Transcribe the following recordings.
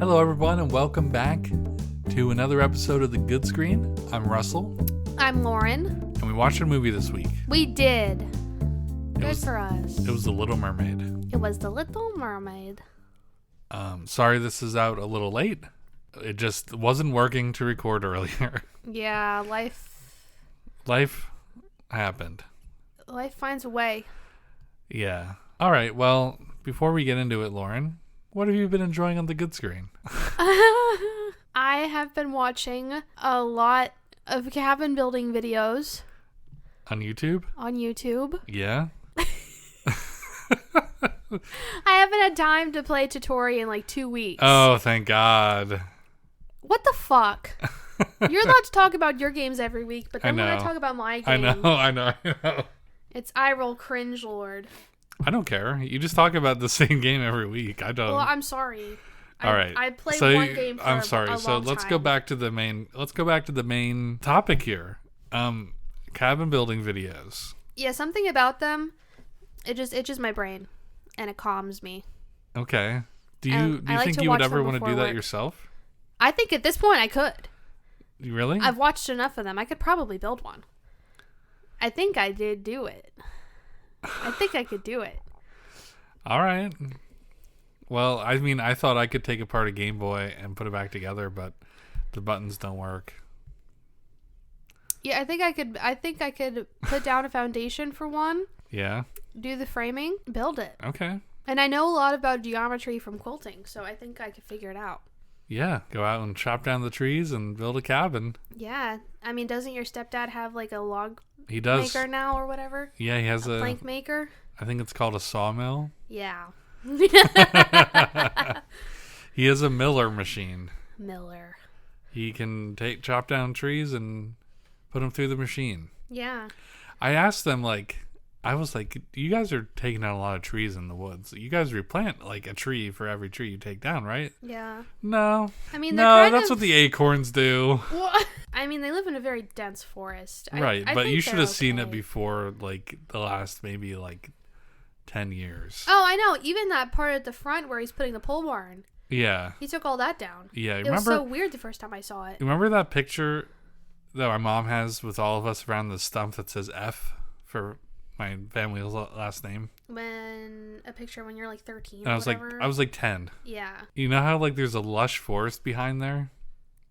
Hello, everyone, and welcome back to another episode of The Good Screen. I'm Russell. I'm Lauren. And we watched a movie this week. We did. Good for us. It was The Little Mermaid. It was The Little Mermaid. Sorry this is out a little late. It just wasn't working to record earlier. Yeah, life happened. Life finds a way. Yeah. All right, well, before we get into it, Lauren, what have you been enjoying on The Good Screen? I have been watching a lot of cabin building videos. On YouTube? On YouTube. Yeah. I haven't had time to play Tutori in like 2 weeks. Oh, thank God. What the fuck? You're allowed to talk about your games every week, but then when I talk about my game, I know. It's eye roll cringe lord. I don't care. You just talk about the same game every week. I don't. Well, I'm sorry. All right. I played one game for I'm sorry. a So long let's time. go back to the main. Let's go back to the main topic here. Cabin building videos. Yeah, something about them, it just itches my brain, and it calms me. Okay. Do you like think to you would watch ever them want to do before that work. yourself? I think at this point I could. You really? I've watched enough of them. I could probably build one. I think I did do it. I think I could do it. All right. Well, I mean, I thought I could take apart a Game Boy and put it back together, but the buttons don't work. Yeah, I think I could put down a foundation for one. Yeah. Do the framing, build it. Okay. And I know a lot about geometry from quilting, so I think I could figure it out. Yeah. Go out and chop down the trees and build a cabin. Yeah. I mean, doesn't your stepdad have like a log He does. maker now or whatever? Yeah, he has a plank maker? I think it's called a sawmill. Yeah. He has a miller machine. Miller. He can chop down trees and put them through the machine. Yeah. I asked them, I was like, you guys are taking down a lot of trees in the woods. You guys replant like a tree for every tree you take down, right? Yeah. No. I mean, that's what the acorns do. Well, I mean, they live in a very dense forest. Right, I but think you should they're have seen it okay. before, the last maybe 10 years. Oh, I know. Even that part at the front where he's putting the pole barn. Yeah. He took all that down. Yeah. It was so weird the first time I saw it. Remember that picture that my mom has with all of us around the stump that says F for my family's last name? A picture when you're like 13 And I was like 10. Yeah. You know how there's a lush forest behind there?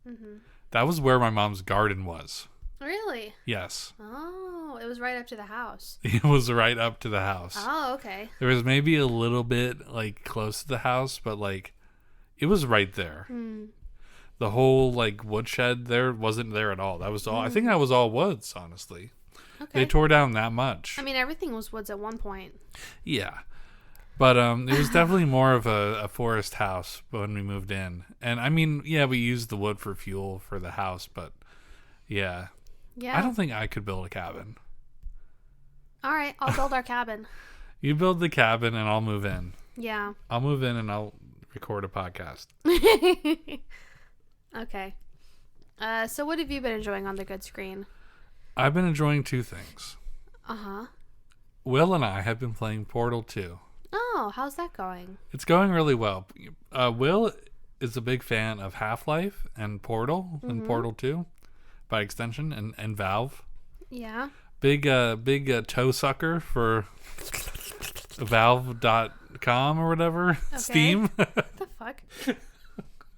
Mm-hmm. That was where my mom's garden was. Really? Yes. Oh, it was right up to the house. It was right up to the house. Oh, okay. There was maybe a little bit close to the house, but it was right there. Hmm. The whole woodshed there wasn't there at all. That was all. I think that was all woods, honestly. Okay. They tore down that much. I mean, everything was woods at one point. Yeah. But it was definitely more of a forest house when we moved in. And I mean, yeah, we used the wood for fuel for the house, but yeah. Yeah. I don't think I could build a cabin. All right, I'll build our cabin. You build the cabin and I'll move in. Yeah. I'll move in and I'll record a podcast. Okay. So what have you been enjoying on the good screen? I've been enjoying two things. Uh-huh. Will and I have been playing Portal 2. Oh, how's that going? It's going really well. Will is a big fan of Half-Life and Portal and Portal 2 by extension and Valve. Yeah. Big toe sucker for Valve.com or whatever. Okay. Steam. What the fuck?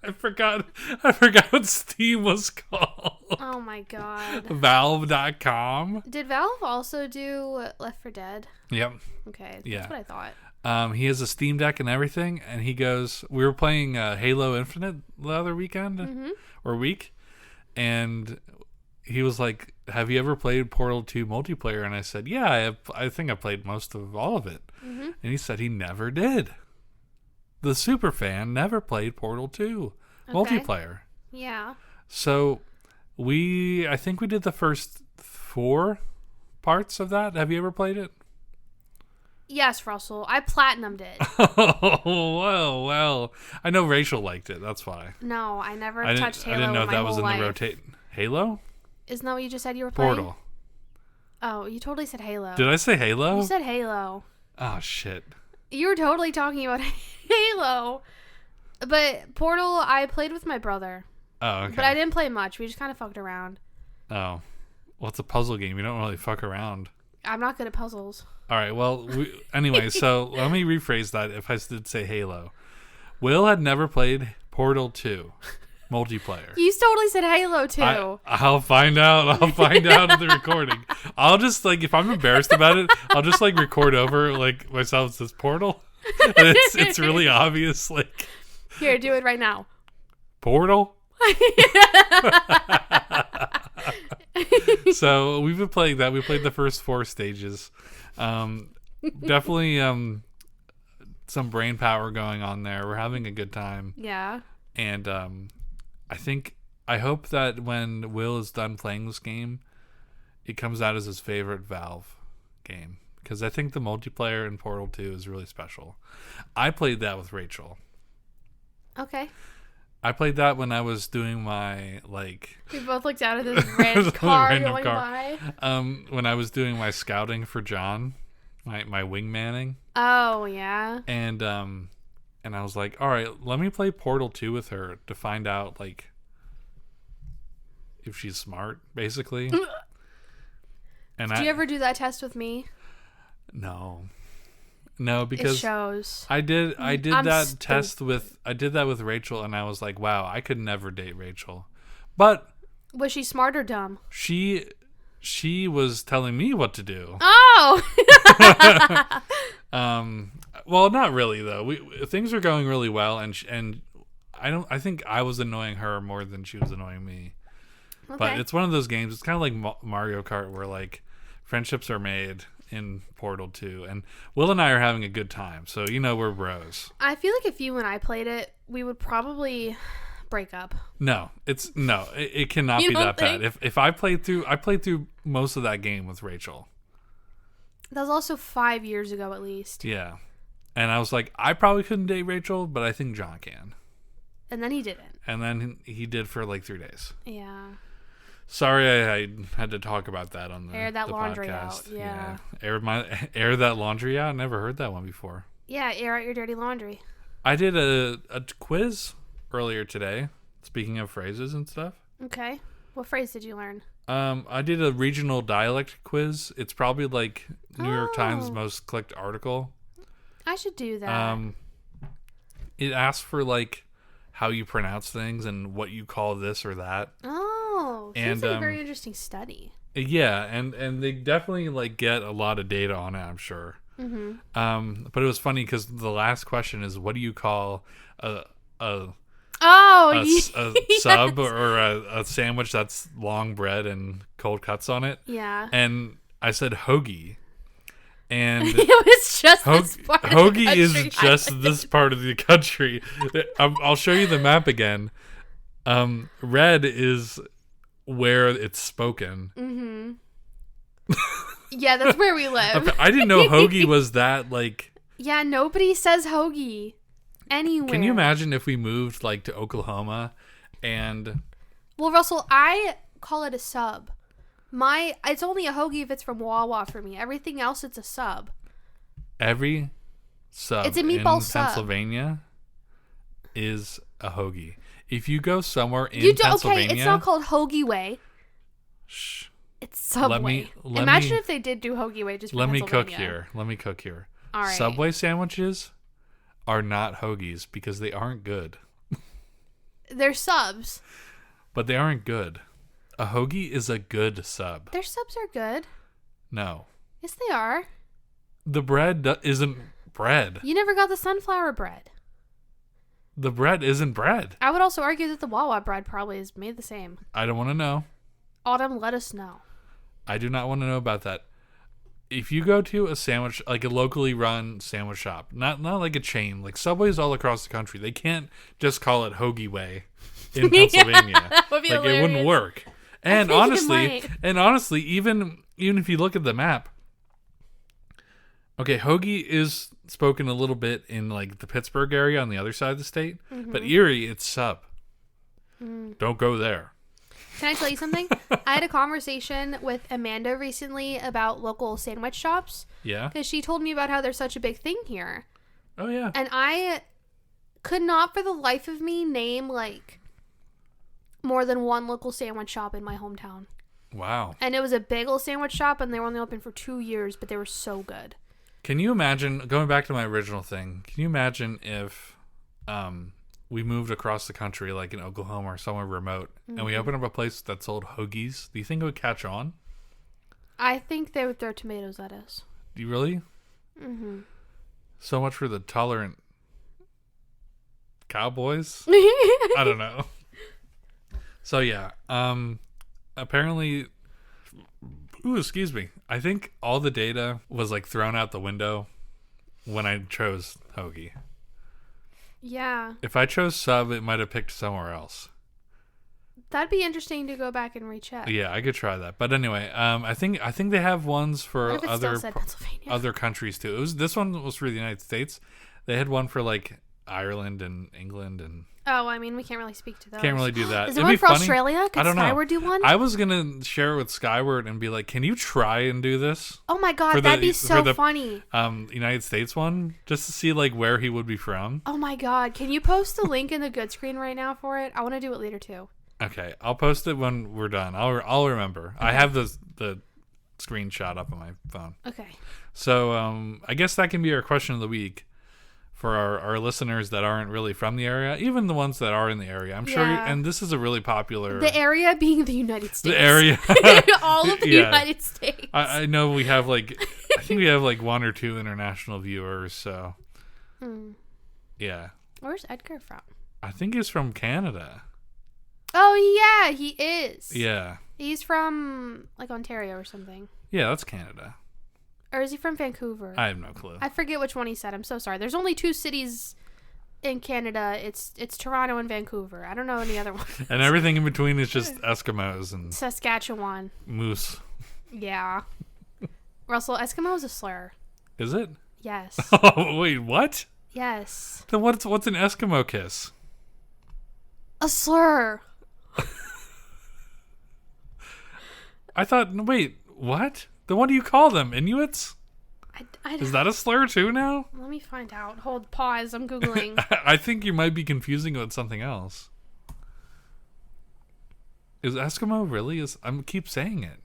I forgot what Steam was called. Oh my god. Valve.com. Did Valve also do Left 4 Dead? Yep. Okay, Yeah. that's what I thought. He has a Steam Deck and everything, and he goes, we were playing Halo Infinite the other weekend or week, and he was like, have you ever played Portal 2 multiplayer? And I said, yeah, I think I played most of all of it. And he said he never did. The super fan never played Portal 2 multiplayer. Yeah. So I think we did the first 4 parts of that. Have you ever played it? Yes, Russell. I platinumed it. Oh, well. I know Rachel liked it. That's why. No, I never I touched Halo. didn't know in if my that was whole in the life. rotate. Halo? Isn't that what you just said you were playing? Portal. Oh, you totally said Halo. Did I say Halo? You said Halo. Oh, shit. You were totally talking about Halo. But Portal, I played with my brother. Oh, okay. But I didn't play much. We just kind of fucked around. Oh. Well, it's a puzzle game. You don't really fuck around. I'm not good at puzzles. All right. Well, anyway, so let me rephrase that if I did say Halo. Will had never played Portal 2 multiplayer. You totally said Halo too. I'll find out. I'll find out in the recording. I'll just, like, if I'm embarrassed about it, I'll just, like, record over, like, myself as this Portal. And it's really obvious, like. Here, do it right now. Portal? So we've been playing that. We played the first 4 stages. Definitely some brain power going on there. We're having a good time. Yeah. And I hope that when Will is done playing this game, it comes out as his favorite Valve game. Because I think the multiplayer in Portal 2 is really special. I played that with Rachel. Okay. I played that when I was doing my, like... We both looked out at this red car going by. When I was doing my scouting for John, my wingmanning. Oh, yeah. And I was like, all right, let me play Portal 2 with her to find out, like, if she's smart, basically. And Did you ever do that test with me? No, because it shows. I did that test with Rachel, and I was like, wow, I could never date Rachel. But was she smart or dumb? She was telling me what to do. Oh. Well, not really though. Things were going really well, and I think I was annoying her more than she was annoying me. Okay. But it's one of those games. It's kind of like Mario Kart, where, like, friendships are made in Portal 2, and Will and I are having a good time, so we're bros. I feel like if you and I played it, we would probably break up. It cannot be that bad. If I played through most of that game with Rachel. That was also 5 years ago at least. Yeah. And I was like, I probably couldn't date Rachel, but I think John can. And then he didn't. And then he did for like 3 days. Yeah. Sorry, I had to talk about that on the Air that the laundry podcast. out. Yeah. Air that laundry out. Never heard that one before. Yeah, air out your dirty laundry. I did a quiz earlier today. Speaking of phrases and stuff. Okay. What phrase did you learn? I did a regional dialect quiz. It's probably like New York Times most clicked article. I should do that. It asks for, like, how you pronounce things and what you call this or that. Oh, and seems like a very interesting study. Yeah, and they definitely, like, get a lot of data on it, I'm sure. Mm-hmm. But it was funny because the last question is, what do you call a sub or a sandwich that's long bread and cold cuts on it? Yeah. And I said hoagie. And it was just this part hoagie of the is country. just this part of the country. I'll show you the map again. Red is where it's spoken. Mm-hmm. Yeah, that's where we live. I didn't know hoagie was that, like... Yeah, nobody says hoagie anywhere. Can you imagine if we moved, like, to Oklahoma and... Well, Russell, I call it a sub. It's only a hoagie if it's from Wawa for me. Everything else, it's a sub. Every sub it's a meatball in sub. Pennsylvania is a hoagie. If you go somewhere in Pennsylvania... Okay, it's not called Hoagie Way. Shh. It's Subway. Imagine if they did do Hoagie Way just for Pennsylvania. Let me cook here. All right. Subway sandwiches are not hoagies because they aren't good. They're subs. But they aren't good. A hoagie is a good sub. Their subs are good. No. Yes, they are. The bread isn't bread. You never got the sunflower bread. The bread isn't bread. I would also argue that the Wawa bread probably is made the same. I don't want to know. Autumn, let us know. I do not want to know about that. If you go to a sandwich, like a locally run sandwich shop, not like a chain, like Subway's all across the country, they can't just call it Hoagie Way in Pennsylvania. Yeah, that would be hilarious. It wouldn't work. And honestly, even if you look at the map, okay, hoagie is spoken a little bit in like the Pittsburgh area on the other side of the state, but Erie, it's sub. Don't go there. Can I tell you something? I had a conversation with Amanda recently about local sandwich shops. Yeah. Because she told me about how there's such a big thing here. Oh, yeah. And I could not for the life of me name, like, more than one local sandwich shop in my hometown. Wow. And it was a bagel sandwich shop, and they were only open for 2 years, but they were so good. Can you imagine, going back to my original thing, can you imagine if we moved across the country, like in Oklahoma or somewhere remote, and we opened up a place that sold hoagies? Do you think it would catch on? I think they would throw tomatoes at us. Do you really? Mm-hmm. So much for the tolerant cowboys? I don't know. So yeah, apparently, excuse me. I think all the data was like thrown out the window when I chose hoagie. Yeah. If I chose sub, it might have picked somewhere else. That'd be interesting to go back and recheck. Yeah, I could try that. But anyway, I think they have ones for What if it still said Pennsylvania? other countries too. This one was for the United States. They had one for like Ireland and England and. Oh, I mean, we can't really speak to those. Can't really do that. Is there one for Australia? Could I don't know. Skyward do one? I was gonna share it with Skyward and be like, "Can you try and do this?" Oh my god, that'd be so funny. United States one, just to see like where he would be from. Oh my god, can you post the link in the good screen right now for it? I want to do it later too. Okay, I'll post it when we're done. I'll remember. Okay. I have the screenshot up on my phone. Okay. So I guess that can be our question of the week for our listeners that aren't really from the area, even the ones that are in the area. I'm sure, and this is a really popular... The area being the United States. The area. All of the United States. I know we have I think we have like 1 or 2 international viewers, so... Yeah. Where's Edgar from? I think he's from Canada. Oh, yeah, he is. Yeah. He's from, like, Ontario or something. Yeah, that's Canada. Or is he from Vancouver? I have no clue. I forget which one he said. I'm so sorry. There's only 2 cities in Canada. It's Toronto and Vancouver. I don't know any other ones. And everything in between is just Eskimos and... Saskatchewan. Moose. Yeah. Russell, Eskimo is a slur. Is it? Yes. Oh, wait, what? Yes. Then what's an Eskimo kiss? A slur. I thought, wait, what? Then what do you call them? Inuits? Is that a slur too now? Let me find out. Hold, pause. I'm Googling. I think you might be confusing it with something else. Is Eskimo really? I keep saying it.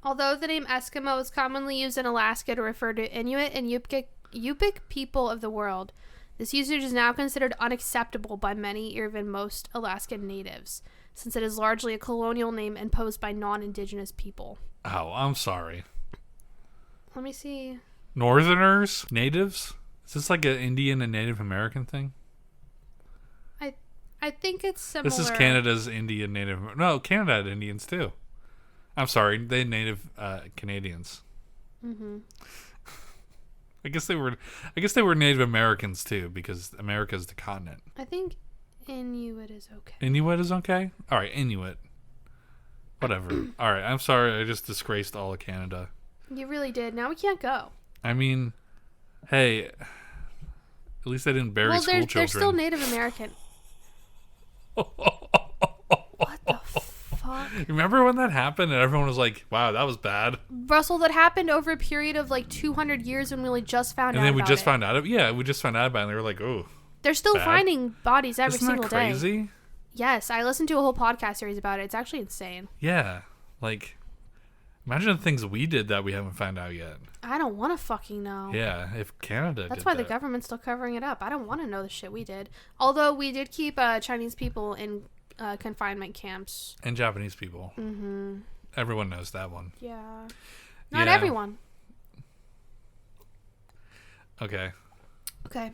Although the name Eskimo is commonly used in Alaska to refer to Inuit and Yupik people of the world, this usage is now considered unacceptable by many, even most Alaskan natives, since it is largely a colonial name imposed by non-indigenous people. Oh, I'm sorry. Let me see. Northerners? Natives? Is this like an Indian and Native American thing? I think it's similar. This is Canada's Indian Native... No, Canada had Indians too. I'm sorry, they Native Canadians. Mm-hmm. I guess they were Native Americans too, because America's the continent. I think Inuit is okay. Inuit is okay? All right, Inuit. Whatever. All right, I'm sorry. I just disgraced all of Canada. You really did. Now we can't go. I mean, hey, at least I didn't bury school children. They're still Native American. What the fuck? Remember when that happened and everyone was like, wow, that was bad? Russell, that happened over a period of like 200 years when we like just found out about it. And then we just found out. Yeah, we just found out about it and they were like, oh. They're still finding bodies every single day. Isn't that crazy? Yes, I listened to a whole podcast series about it. It's actually insane. Yeah, like, imagine the things we did that we haven't found out yet. I don't want to fucking know. Yeah, if Canada That's why the government's still covering it up. I don't want to know the shit we did. Although we did keep Chinese people in confinement camps. And Japanese people. Mm-hmm. Everyone knows that one. Yeah. Not everyone. Okay. Okay.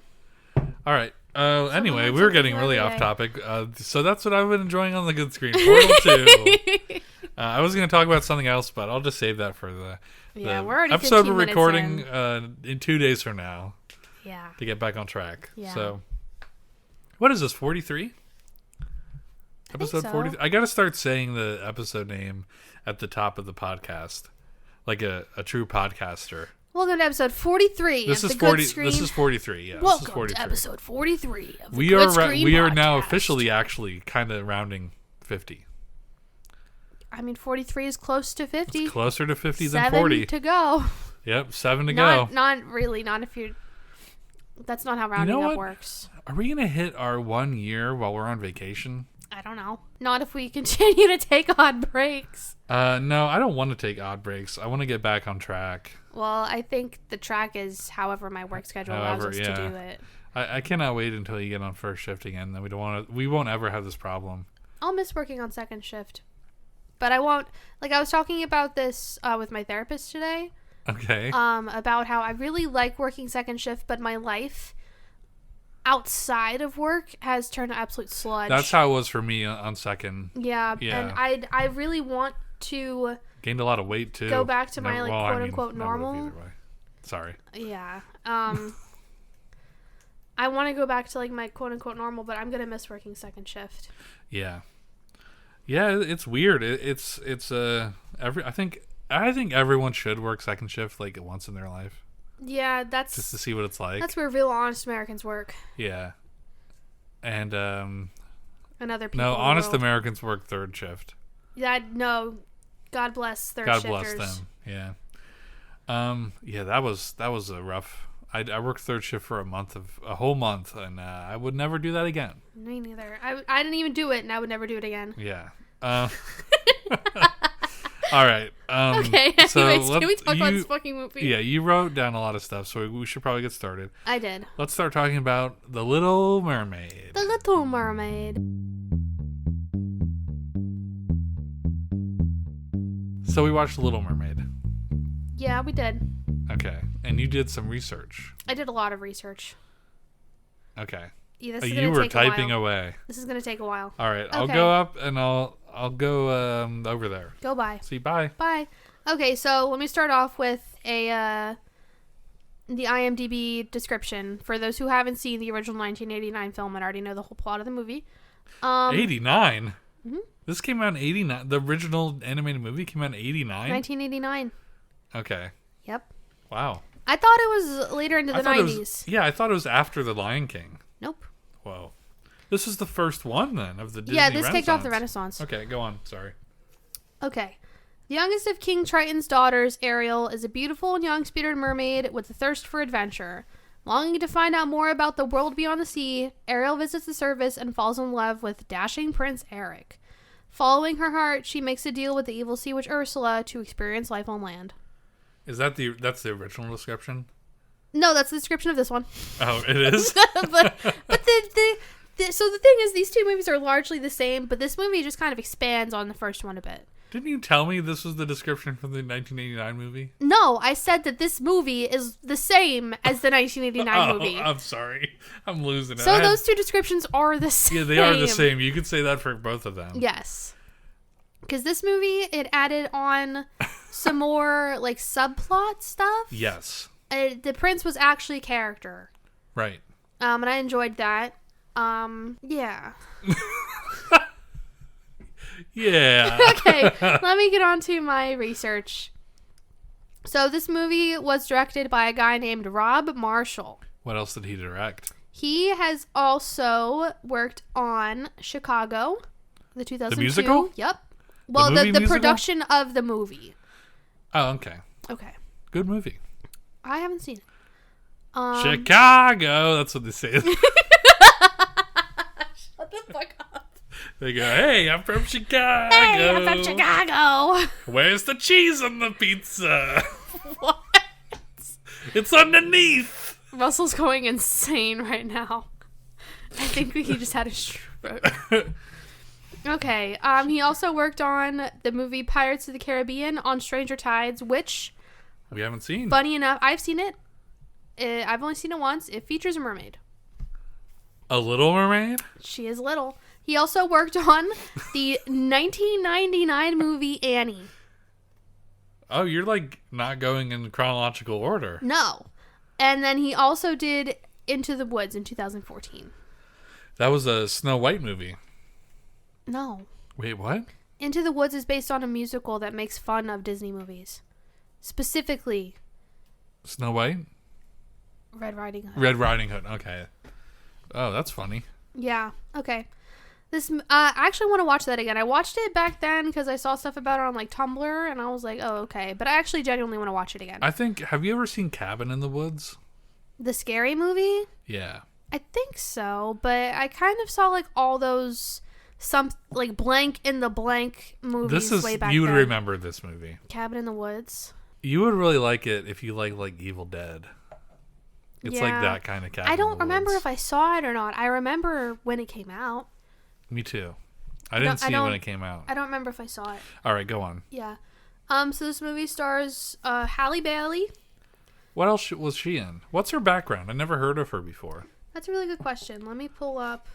All right. Anyway, we were getting really off topic. So that's what I've been enjoying on the good screen. Portal 2. I was going to talk about something else, but I'll just save that for the we're already episode we're recording in 2 days from now. Yeah. To get back on track. Yeah. So, what is this, 43? Episode 43? I got to start saying the episode name at the top of the podcast, like a true podcaster. Welcome to episode 43 this of is the 40, Good Screen. This is 43, yeah. Welcome this is 43. to episode 43 of the we Good Screen We are podcast. now officially actually kind of rounding 50. I mean, 43 is close to 50. It's closer to 50 than 40. 7 to go. Yep, 7 to go. Not really, not if you're... That's not how rounding up works. Are we gonna hit our 1 year while we're on vacation? I don't know. Not if we continue to take odd breaks. No, I don't want to take odd breaks. I want to get back on track. Well, I think the track is however my work schedule allows us to do it. I cannot wait until you get on first shift again. Then we won't ever have this problem. I'll miss working on second shift. But I won't, like I was talking about this with my therapist today. Okay. About how I really like working second shift, but my life outside of work has turned to absolute sludge. That's how it was for me on second. Yeah. And I really want to gained a lot of weight too. Go back to my quote unquote normal. Either way. Sorry. Yeah. I want to go back to like my quote unquote normal, but I'm gonna miss working second shift. Yeah. Yeah, it's weird. I think everyone should work second shift like once in their life. Yeah, that's just to see what it's like. That's where real honest Americans work. Yeah. And other people. No, honest Americans work third shift. Yeah, no. God bless third shifters. God bless them. Yeah. Yeah, that was a rough. I worked third shift for a whole month, and I would never do that again. Me neither. I didn't even do it, and I would never do it again. Yeah. All right. Okay. Anyways, can we talk about this fucking movie? Yeah, you wrote down a lot of stuff, so we should probably get started. I did. Let's start talking about The Little Mermaid. The Little Mermaid. So we watched The Little Mermaid. Yeah, we did. Okay. And you did some research. I did a lot of research. Okay. Yeah, you were typing away. This is going to take a while. All right. Okay. I'll go up and I'll go over there. Go by. See, bye. Bye. Okay, so let me start off with the IMDb description. For those who haven't seen the original 1989 film and already know the whole plot of the movie. 89? Mm-hmm. This came out in 89. The original animated movie came out in 89? 1989. Okay. Yep. Wow. I thought it was later into the 90s. I thought it was after The Lion King. Nope. Whoa. This is the first one, then, of the Disney Renaissance. Kicked off the Renaissance. Okay, go on. Sorry. Okay. The youngest of King Triton's daughters, Ariel, is a beautiful and young-spirited mermaid with a thirst for adventure. Longing to find out more about the world beyond the sea, Ariel visits the surface and falls in love with dashing Prince Eric. Following her heart, she makes a deal with the evil sea witch Ursula to experience life on land. Is that that's the original description? No, that's the description of this one. Oh, it is? but so the thing is, these two movies are largely the same, but this movie just kind of expands on the first one a bit. Didn't you tell me this was the description from the 1989 movie? No, I said that this movie is the same as the 1989 movie. I'm sorry. I'm losing it. So those two descriptions are the same. Yeah, they are the same. You could say that for both of them. Yes. Because this movie, it added on some more, like, subplot stuff. Yes. The prince was actually a character. Right. And I enjoyed that. Yeah. Yeah. Okay, let me get on to my research. So this movie was directed by a guy named Rob Marshall. What else did he direct? He has also worked on Chicago, the 2002. The musical? Yep. Well, the production of the movie. Oh, okay. Okay. Good movie. I haven't seen it. Chicago. That's what they say. Shut the fuck up. They go, hey, I'm from Chicago. Hey, I'm from Chicago. Where's the cheese on the pizza? What? It's underneath. Russell's going insane right now. I think he just had a stroke. Okay. He also worked on the movie Pirates of the Caribbean on Stranger Tides, which we haven't seen. Funny enough, I've seen it. I've only seen it once. It features a mermaid. A little mermaid? She is little. He also worked on the 1999 movie Annie. Oh, you're like not going in chronological order. No. And then he also did Into the Woods in 2014. That was a Snow White movie. No. Wait, what? Into the Woods is based on a musical that makes fun of Disney movies. Specifically, Snow White? Red Riding Hood. Red Riding Hood, okay. Oh, that's funny. Yeah, okay. I actually want to watch that again. I watched it back then because I saw stuff about it on like Tumblr, and I was like, oh, okay. But I actually genuinely want to watch it again. have you ever seen Cabin in the Woods? The Scary Movie? Yeah. I think so, but I kind of saw like all those like blank in the blank movies way back then. You would remember this movie. Cabin in the Woods. You would really like it if you like Evil Dead. It's like that kind of Cabin I don't in the remember Woods. if I saw it or not. I remember when it came out. Me too. I didn't see it when it came out. I don't remember if I saw it. All right, go on. Yeah. So this movie stars Halle Bailey. What else was she in? What's her background? I never heard of her before. That's a really good question. Let me pull up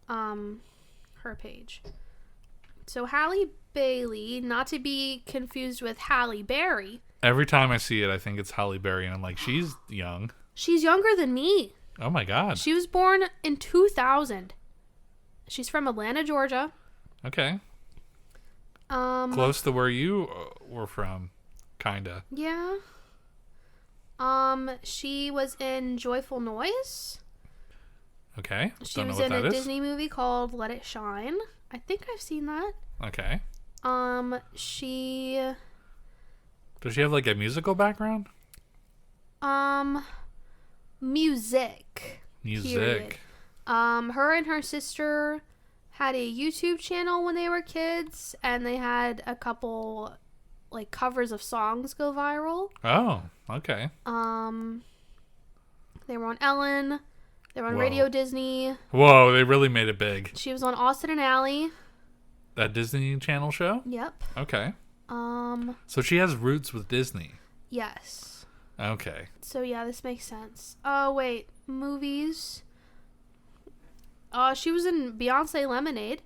her page. So Halle Bailey, not to be confused with Halle Berry. Every time I see it, I think it's Halle Berry, and I'm like, she's young. She's younger than me. Oh my God. She was born in 2000. She's from Atlanta, Georgia. Okay. Close to where you were from, kinda. Yeah. She was in Joyful Noise. Okay. She was in a Disney movie called Let It Shine. I think I've seen that. Okay. She... Does she have like a musical background? Music. Music. Her and her sister had a YouTube channel when they were kids, and they had a couple like covers of songs go viral. Oh, okay. They were on Ellen. They were on Radio Disney. Whoa, they really made it big. She was on Austin and Ally. That Disney Channel show? Yep. Okay. So she has roots with Disney. Yes. Okay. So yeah, this makes sense. Oh wait, movies. She was in Beyonce Lemonade.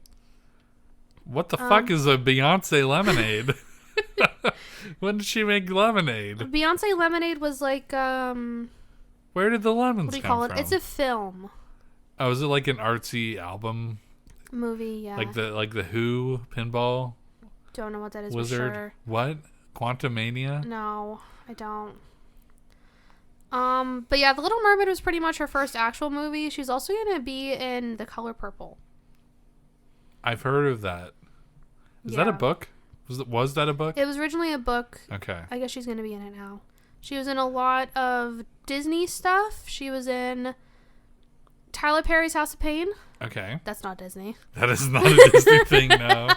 What the fuck is a Beyonce Lemonade? When did she make Lemonade? Beyonce Lemonade was like Where did the lemons what do you come call it? from? It's a film. Oh, is it like an artsy album? Movie, yeah. Like the Who pinball Don't know what that is wizard? for sure. What? Quantumania? No, I don't. But yeah, The Little Mermaid was pretty much her first actual movie. She's also gonna be in The Color Purple. I've heard of that. Is that a book? Was that a book? It was originally a book. Okay. I guess she's gonna be in it now. She was in a lot of Disney stuff. She was in Tyler Perry's House of Pain. Okay. That's not Disney. That is not a Disney thing, no.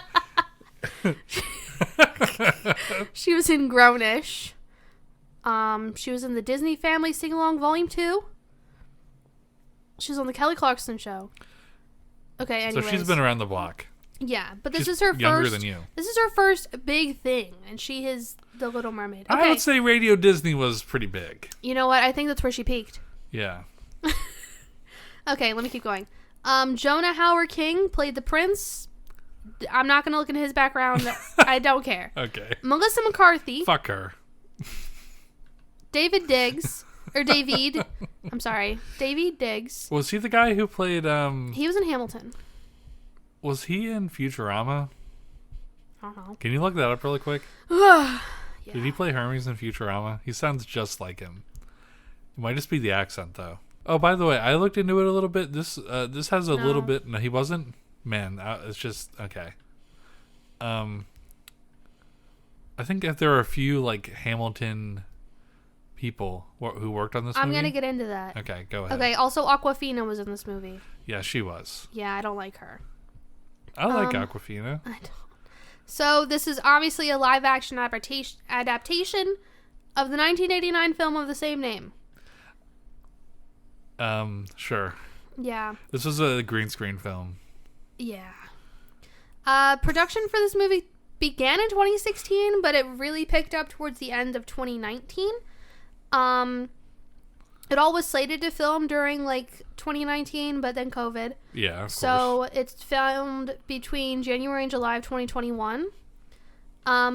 She was in Grownish. She was in the Disney Family Sing Along Volume 2. She was on the Kelly Clarkson Show. Okay, anyways. So she's been around the block. Yeah, but this She's is her younger first. Than you. This is her first big thing, and she is the Little Mermaid. Okay. I would say Radio Disney was pretty big. You know what? I think that's where she peaked. Yeah. Okay, let me keep going. Jonah Howard King played the prince. I'm not going to look into his background. I don't care. Okay. Melissa McCarthy. Fuck her. David Diggs. Or David. I'm sorry. David Diggs. Was he the guy who played... He was in Hamilton. Was he in Futurama? I don't know. Can you look that up really quick? Yeah. Did he play Hermes in Futurama? He sounds just like him. It might just be the accent, though. Oh, by the way, I looked into it a little bit. This has a little bit... No, he wasn't... Man, it's just... Okay. I think if there are a few, like, Hamilton people who worked on this movie... I'm going to get into that. Okay, go ahead. Okay, also Awkwafina was in this movie. Yeah, she was. Yeah, I don't like her. I like Awkwafina. I don't. So this is obviously a live-action adaptation of the 1989 film of the same name. Sure. Yeah. This was a green screen film. Yeah. Production for this movie began in 2016, but it really picked up towards the end of 2019. It all was slated to film during, like, 2019, but then COVID. Yeah, of course. So it's filmed between January and July of 2021.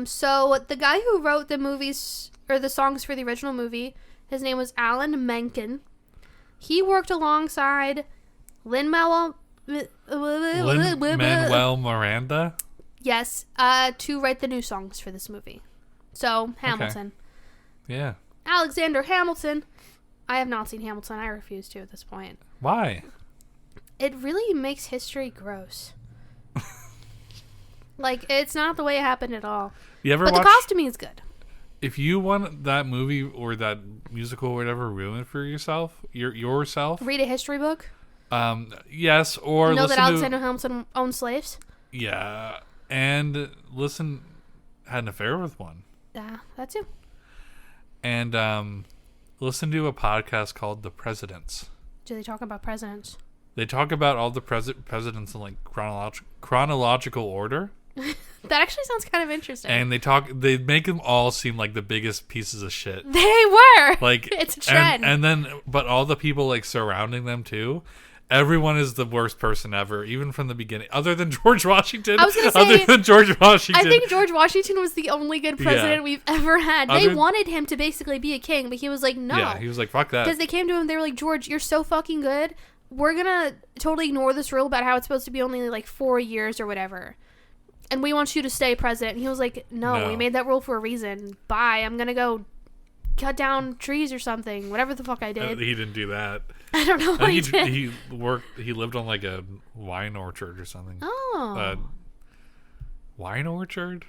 So the guy who wrote the movies, or the songs for the original movie, his name was Alan Menken. He worked alongside Lin-Manuel Miranda? Yes, to write the new songs for this movie. So, Hamilton. Okay. Yeah. Alexander Hamilton. I have not seen Hamilton. I refuse to at this point. Why? It really makes history gross. Like, it's not the way it happened at all. You ever but watch... the costuming is good. if you want that movie or that musical or whatever ruined for yourself, yourself, read a history book. Yes, or know listen that Alexander Hamilton owned slaves. Yeah, and had an affair with one. Yeah, that too. And listen to a podcast called The Presidents. Do they talk about presidents? They talk about all the presidents in like chronological order. That actually sounds kind of interesting. And they make them all seem like the biggest pieces of shit. They were. Like it's a trend. And then but all the people like surrounding them too. Everyone is the worst person ever, even from the beginning. Other than George Washington. I was gonna say, other than George Washington. I think George Washington was the only good president we've ever had. They wanted him to basically be a king, but he was like, no. Yeah, he was like, fuck that. Because they came to him, they were like, George, you're so fucking good. We're gonna totally ignore this rule about how it's supposed to be only like 4 years or whatever. And we want you to stay president. And he was like, no, we made that rule for a reason. Bye. I'm gonna go cut down trees or something. Whatever the fuck I did. He didn't do that. I don't know what he did. He lived on like a wine orchard or something. Oh. Wine orchard?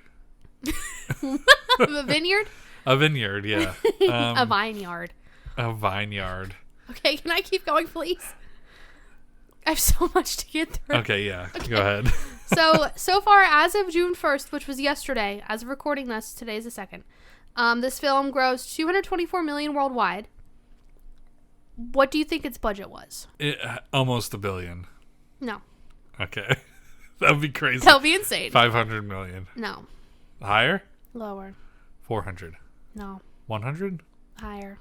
A vineyard? A vineyard, yeah. A vineyard. A vineyard. Okay, can I keep going, please? I have so much to get through. Okay, yeah. Okay. Go ahead. So far, as of June 1st, which was yesterday, as of recording this, today's the 2nd, this film grossed $224 million worldwide. What do you think its budget was? Almost $1 billion. No. Okay. That would be crazy. That would be insane. 500 million. No. Higher? Lower. 400. No. 100? Higher.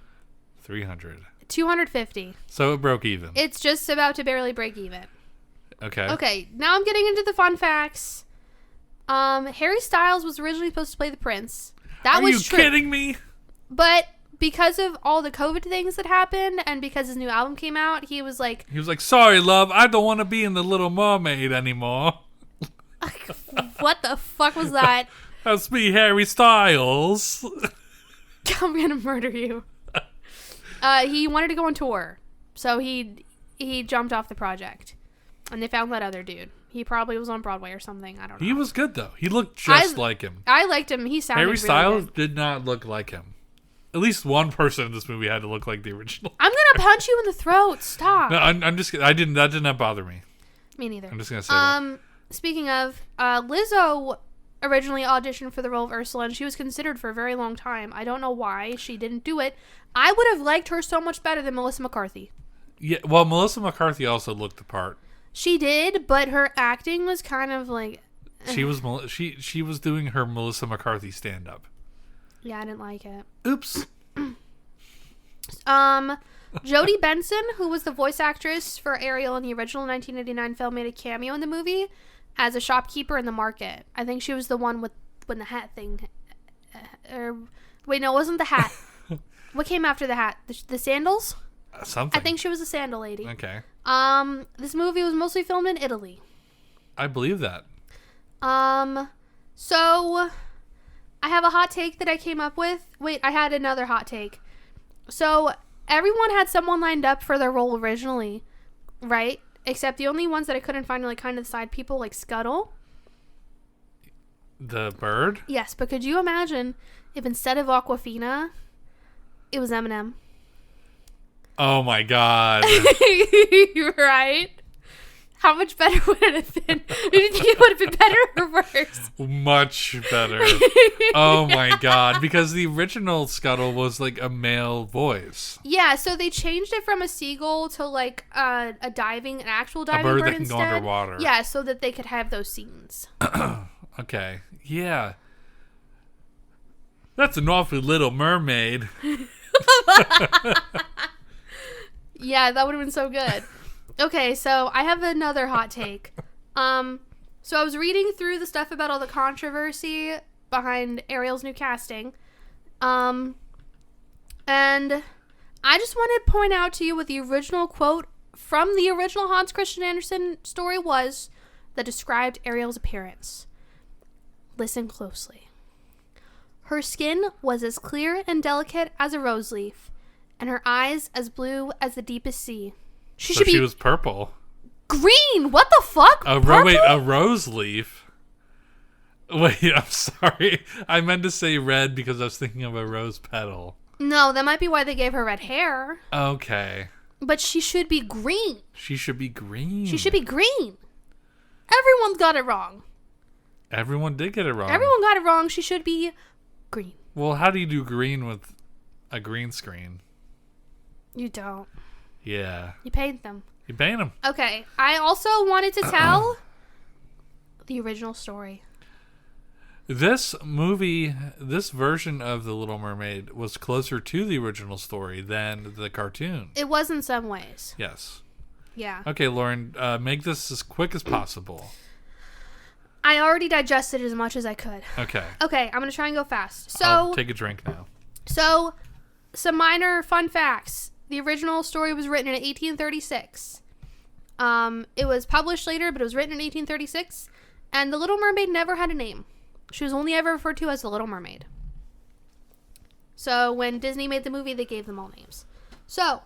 300. 250. So it broke even. It's just about to barely break even. Okay. Okay, now I'm getting into the fun facts. Harry Styles was originally supposed to play the prince. That was true. Are you kidding me? But because of all the COVID things that happened and because his new album came out, he was like, sorry, love, I don't want to be in the Little Mermaid anymore. What the fuck was that? That's me, Harry Styles. I'm gonna murder you. He wanted to go on tour, so he jumped off the project, and they found that other dude. He probably was on Broadway or something. I don't know. He was good though. He looked just like him. I liked him. He sounded Harry Styles really good. did not look like him. At least one person in this movie had to look like the original. I'm gonna punch you in the throat. Stop. No, I'm just. That did not bother me. Me neither. I'm just gonna say that. Speaking of, Lizzo originally auditioned for the role of Ursula, and she was considered for a very long time. I don't know why she didn't do it. I would have liked her so much better than Melissa McCarthy. Yeah, well, Melissa McCarthy also looked the part. She did, but her acting was kind of like... She was doing her Melissa McCarthy stand-up. Yeah, I didn't like it. Oops. Jodie Benson, who was the voice actress for Ariel in the original 1989 film, made a cameo in the movie as a shopkeeper in the market. I think she was the one when the hat thing... wait, no, it wasn't the hat. What came after the hat? The sandals? Something. I think she was a sandal lady. Okay. This movie was mostly filmed in Italy. I believe that. So I have a hot take that I came up with. Wait, I had another hot take. So everyone had someone lined up for their role originally, right? Except the only ones that I couldn't find were like kind of the side people, like Scuttle. The bird? Yes, but could you imagine if instead of Aquafina, it was Eminem? Oh my god. Right? How much better would it have been? Do you think it would have been better or worse? Much better. Oh my god. Because the original Scuttle was like a male voice. Yeah, so they changed it from a seagull to like an actual diving bird that instead. Can go underwater. Yeah, so that they could have those scenes. Okay. Yeah. That's an awfully Little Mermaid. Yeah, that would have been so good. Okay, so I have another hot take. So I was reading through the stuff about all the controversy behind Ariel's new casting. And I just want to point out to you what the original quote from the original Hans Christian Andersen story was that described Ariel's appearance. Listen closely. Her skin was as clear and delicate as a rose leaf, and her eyes as blue as the deepest sea. She was purple. Green! What the fuck? Wait, a rose leaf? Wait, I'm sorry. I meant to say red because I was thinking of a rose petal. No, that might be why they gave her red hair. Okay. But she should be green. She should be green. She should be green. Everyone's got it wrong. Everyone did get it wrong. Everyone got it wrong. She should be green. Well, how do you do green with a green screen? You don't. Yeah. You paint them. You paint them. Okay. I also wanted to tell the original story. This movie, this version of The Little Mermaid was closer to the original story than the cartoon. It was in some ways. Yes. Yeah. Okay, Lauren, make this as quick as possible. I already digested as much as I could. Okay. Okay, I'm going to try and go fast. So, I'll take a drink now. So, some minor fun facts. The original story was written in 1836. It was published later, but it was written in 1836. And The Little Mermaid never had a name. She was only ever referred to as The Little Mermaid. So, when Disney made the movie, they gave them all names. So,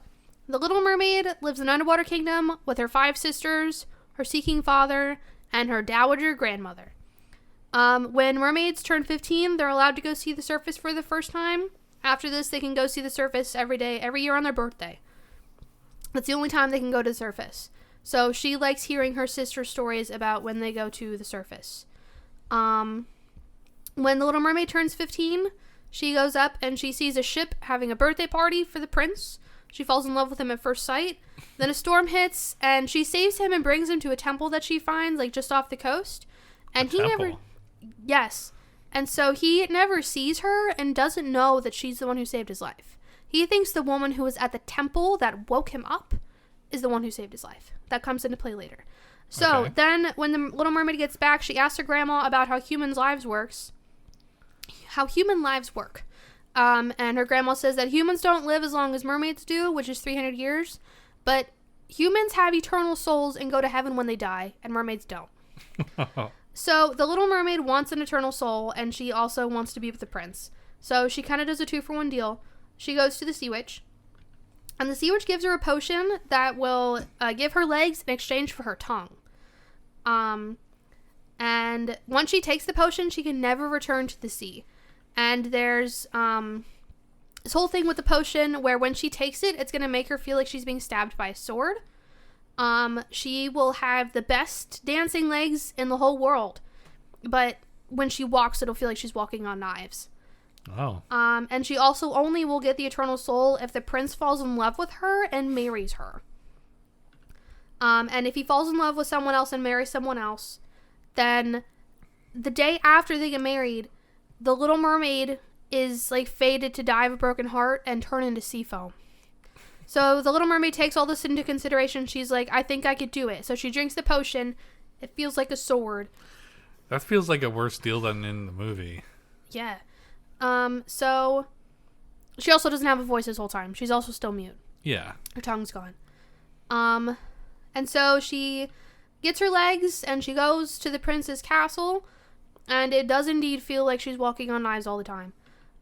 The Little Mermaid lives in an underwater kingdom with her 5 sisters, her seeking father, and her dowager grandmother. When mermaids turn 15, they're allowed to go see the surface for the first time. After this, they can go see the surface every year on their birthday. That's the only time they can go to the surface. So she likes hearing her sister's stories about when they go to the surface. When the Little Mermaid turns 15, she goes up and she sees a ship having a birthday party for the prince. She falls in love with him at first sight. Then a storm hits, and she saves him and brings him to a temple that she finds, like, just off the coast. And he never... Yes. And so he never sees her and doesn't know that she's the one who saved his life. He thinks the woman who was at the temple that woke him up is the one who saved his life. That comes into play later. So then when the Little Mermaid gets back, she asks her grandma about how human lives work. And her grandma says that humans don't live as long as mermaids do, which is 300 years. But humans have eternal souls and go to heaven when they die, and mermaids don't. So the Little Mermaid wants an eternal soul, and she also wants to be with the prince. So she kind of does a 2-for-1 deal. She goes to the Sea Witch, and the Sea Witch gives her a potion that will give her legs in exchange for her tongue. And once she takes the potion, she can never return to the sea. And there's this whole thing with the potion where when she takes it, it's going to make her feel like she's being stabbed by a sword. She will have the best dancing legs in the whole world. But when she walks, it'll feel like she's walking on knives. Oh. And she also only will get the eternal soul if the prince falls in love with her and marries her. And if he falls in love with someone else and marries someone else, then the day after they get married, the Little Mermaid is, like, fated to die of a broken heart and turn into sea foam. So the Little Mermaid takes all this into consideration. She's like, I think I could do it. So she drinks the potion. It feels like a sword. That feels like a worse deal than in the movie. Yeah. So she also doesn't have a voice this whole time. She's also still mute. Yeah. Her tongue's gone. And so she gets her legs and she goes to the prince's castle. And it does indeed feel like she's walking on knives all the time.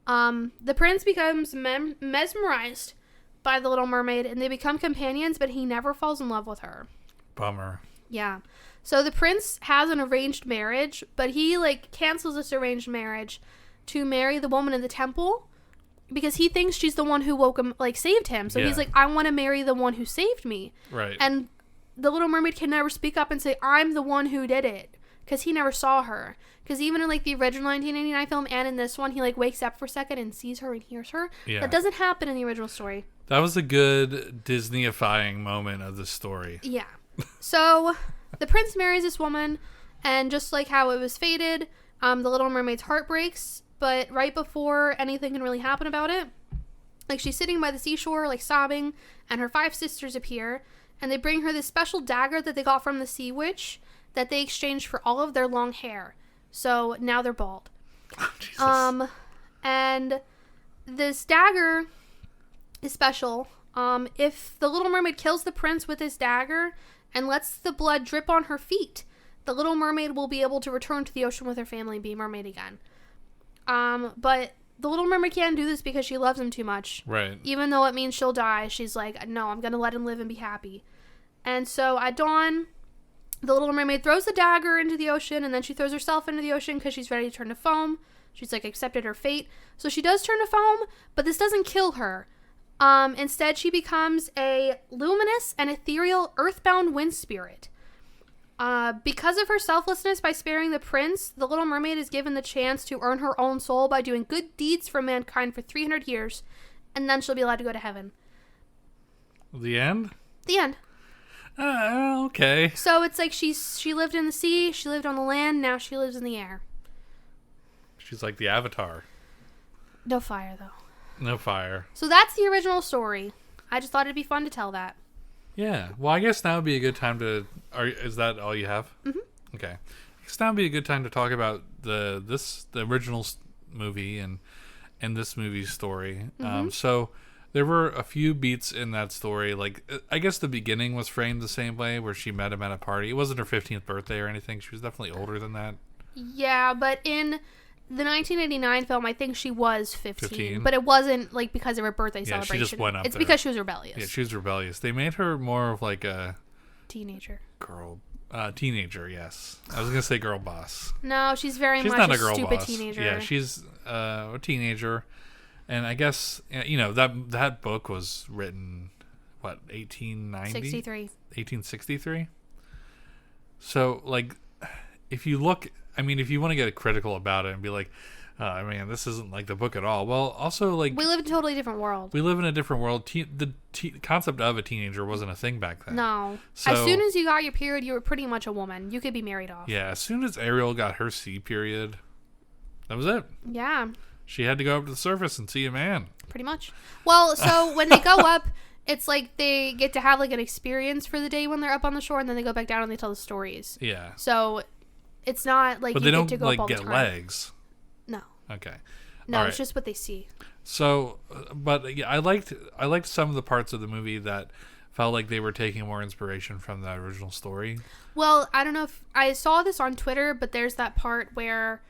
The prince becomes mesmerized by the Little Mermaid, and they become companions, but he never falls in love with her. Bummer. Yeah. So the prince has an arranged marriage, but he, like, cancels this arranged marriage to marry the woman in the temple because he thinks she's the one who woke him, like, saved him. So he's like, I want to marry the one who saved me. Right. And the Little Mermaid can never speak up and say, I'm the one who did it, because he never saw her. Because even in, like, the original 1989 film and in this one, he, like, wakes up for a second and sees her and hears her. Yeah. That doesn't happen in the original story. That was a good Disney-ifying moment of the story. Yeah. So the prince marries this woman, and just like how it was fated, the Little Mermaid's heart breaks, but right before anything can really happen about it, like, she's sitting by the seashore, like, sobbing, and her 5 sisters appear, and they bring her this special dagger that they got from the Sea Witch that they exchanged for all of their long hair. So now they're bald. Oh, Jesus. And this dagger is special. If the Little Mermaid kills the prince with his dagger and lets the blood drip on her feet, the Little Mermaid will be able to return to the ocean with her family and be a mermaid again. But the Little Mermaid can't do this because she loves him too much. Right. Even though it means she'll die, she's like, no, I'm going to let him live and be happy. And so at dawn, The Little Mermaid throws the dagger into the ocean, and then she throws herself into the ocean because she's ready to turn to foam. She's like accepted her fate. So she does turn to foam, but this doesn't kill her. Instead, she becomes a luminous and ethereal earthbound wind spirit. Because of her selflessness by sparing the prince, the Little Mermaid is given the chance to earn her own soul by doing good deeds for mankind for 300 years, and then she'll be allowed to go to heaven. The end? The end. Okay. So it's like she lived in the sea, she lived on the land, now she lives in the air. She's like the Avatar. No fire, though. No fire. So that's the original story. I just thought it'd be fun to tell that. Yeah. Well, I guess now would be a good time to... Is that all you have? Mm-hmm. Okay. I guess now would be a good time to talk about the original movie and this movie's story. Mm-hmm. So there were a few beats in that story. Like, I guess the beginning was framed the same way, where she met him at a party. It wasn't her 15th birthday or anything. She was definitely older than that. Yeah, but in the 1989 film, I think she was 15. But it wasn't, like, because of her birthday celebration. She just went up It's there. because she was rebellious. Yeah, she was rebellious. They made her more of like a... Teenager. Girl... teenager, yes. I was going to say girl boss. No, she's very much not a a girl stupid boss. teenager. Yeah, she's a teenager. And I guess, that book was written, 1890? 63. 1863? So, like, if you look... if you want to get critical about it and be like, this isn't like the book at all. Well, also, like... We live in a totally different world. We live in a different world. The concept of a teenager wasn't a thing back then. No. So, as soon as you got your period, you were pretty much a woman. You could be married off. Yeah, as soon as Ariel got her C period, that was it. Yeah. She had to go up to the surface and see a man. Pretty much. Well, so when they go up, it's like they get to have like an experience for the day when they're up on the shore, and then they go back down and they tell the stories. Yeah. So it's not like but you they get don't to go like up all get the time. legs. No. Okay. No, all it's right. just what they see. So, but yeah, I liked some of the parts of the movie that felt like they were taking more inspiration from the original story. Well, I don't know if I saw this on Twitter, but there's that part where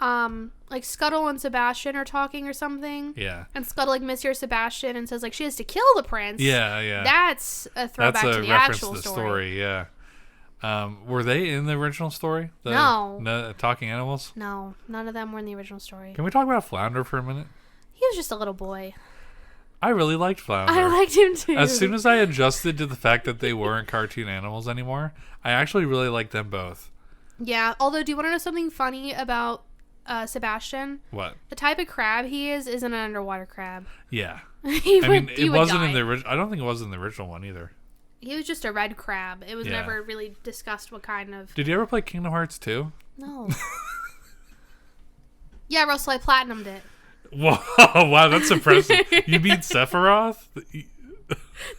like Scuttle and Sebastian are talking or something. Yeah. And Scuttle like mishears Sebastian and says like she has to kill the prince. Yeah. That's a throwback to the actual story. Yeah. Were they in the original story? No. Talking animals? No, none of them were in the original story. Can we talk about Flounder for a minute? He was just a little boy. I really liked Flounder. I liked him too. As soon as I adjusted to the fact that they weren't cartoon animals anymore, I actually really liked them both. Yeah, although do you want to know something funny about Sebastian? What? The type of crab he is isn't an underwater crab. Yeah. It wasn't in the original. I don't think it was in the original one either. He was just a red crab. It was never really discussed what kind of... Did you ever play Kingdom Hearts 2? No. Yeah, Russell, I platinumed it. Whoa, wow, that's impressive. You beat Sephiroth?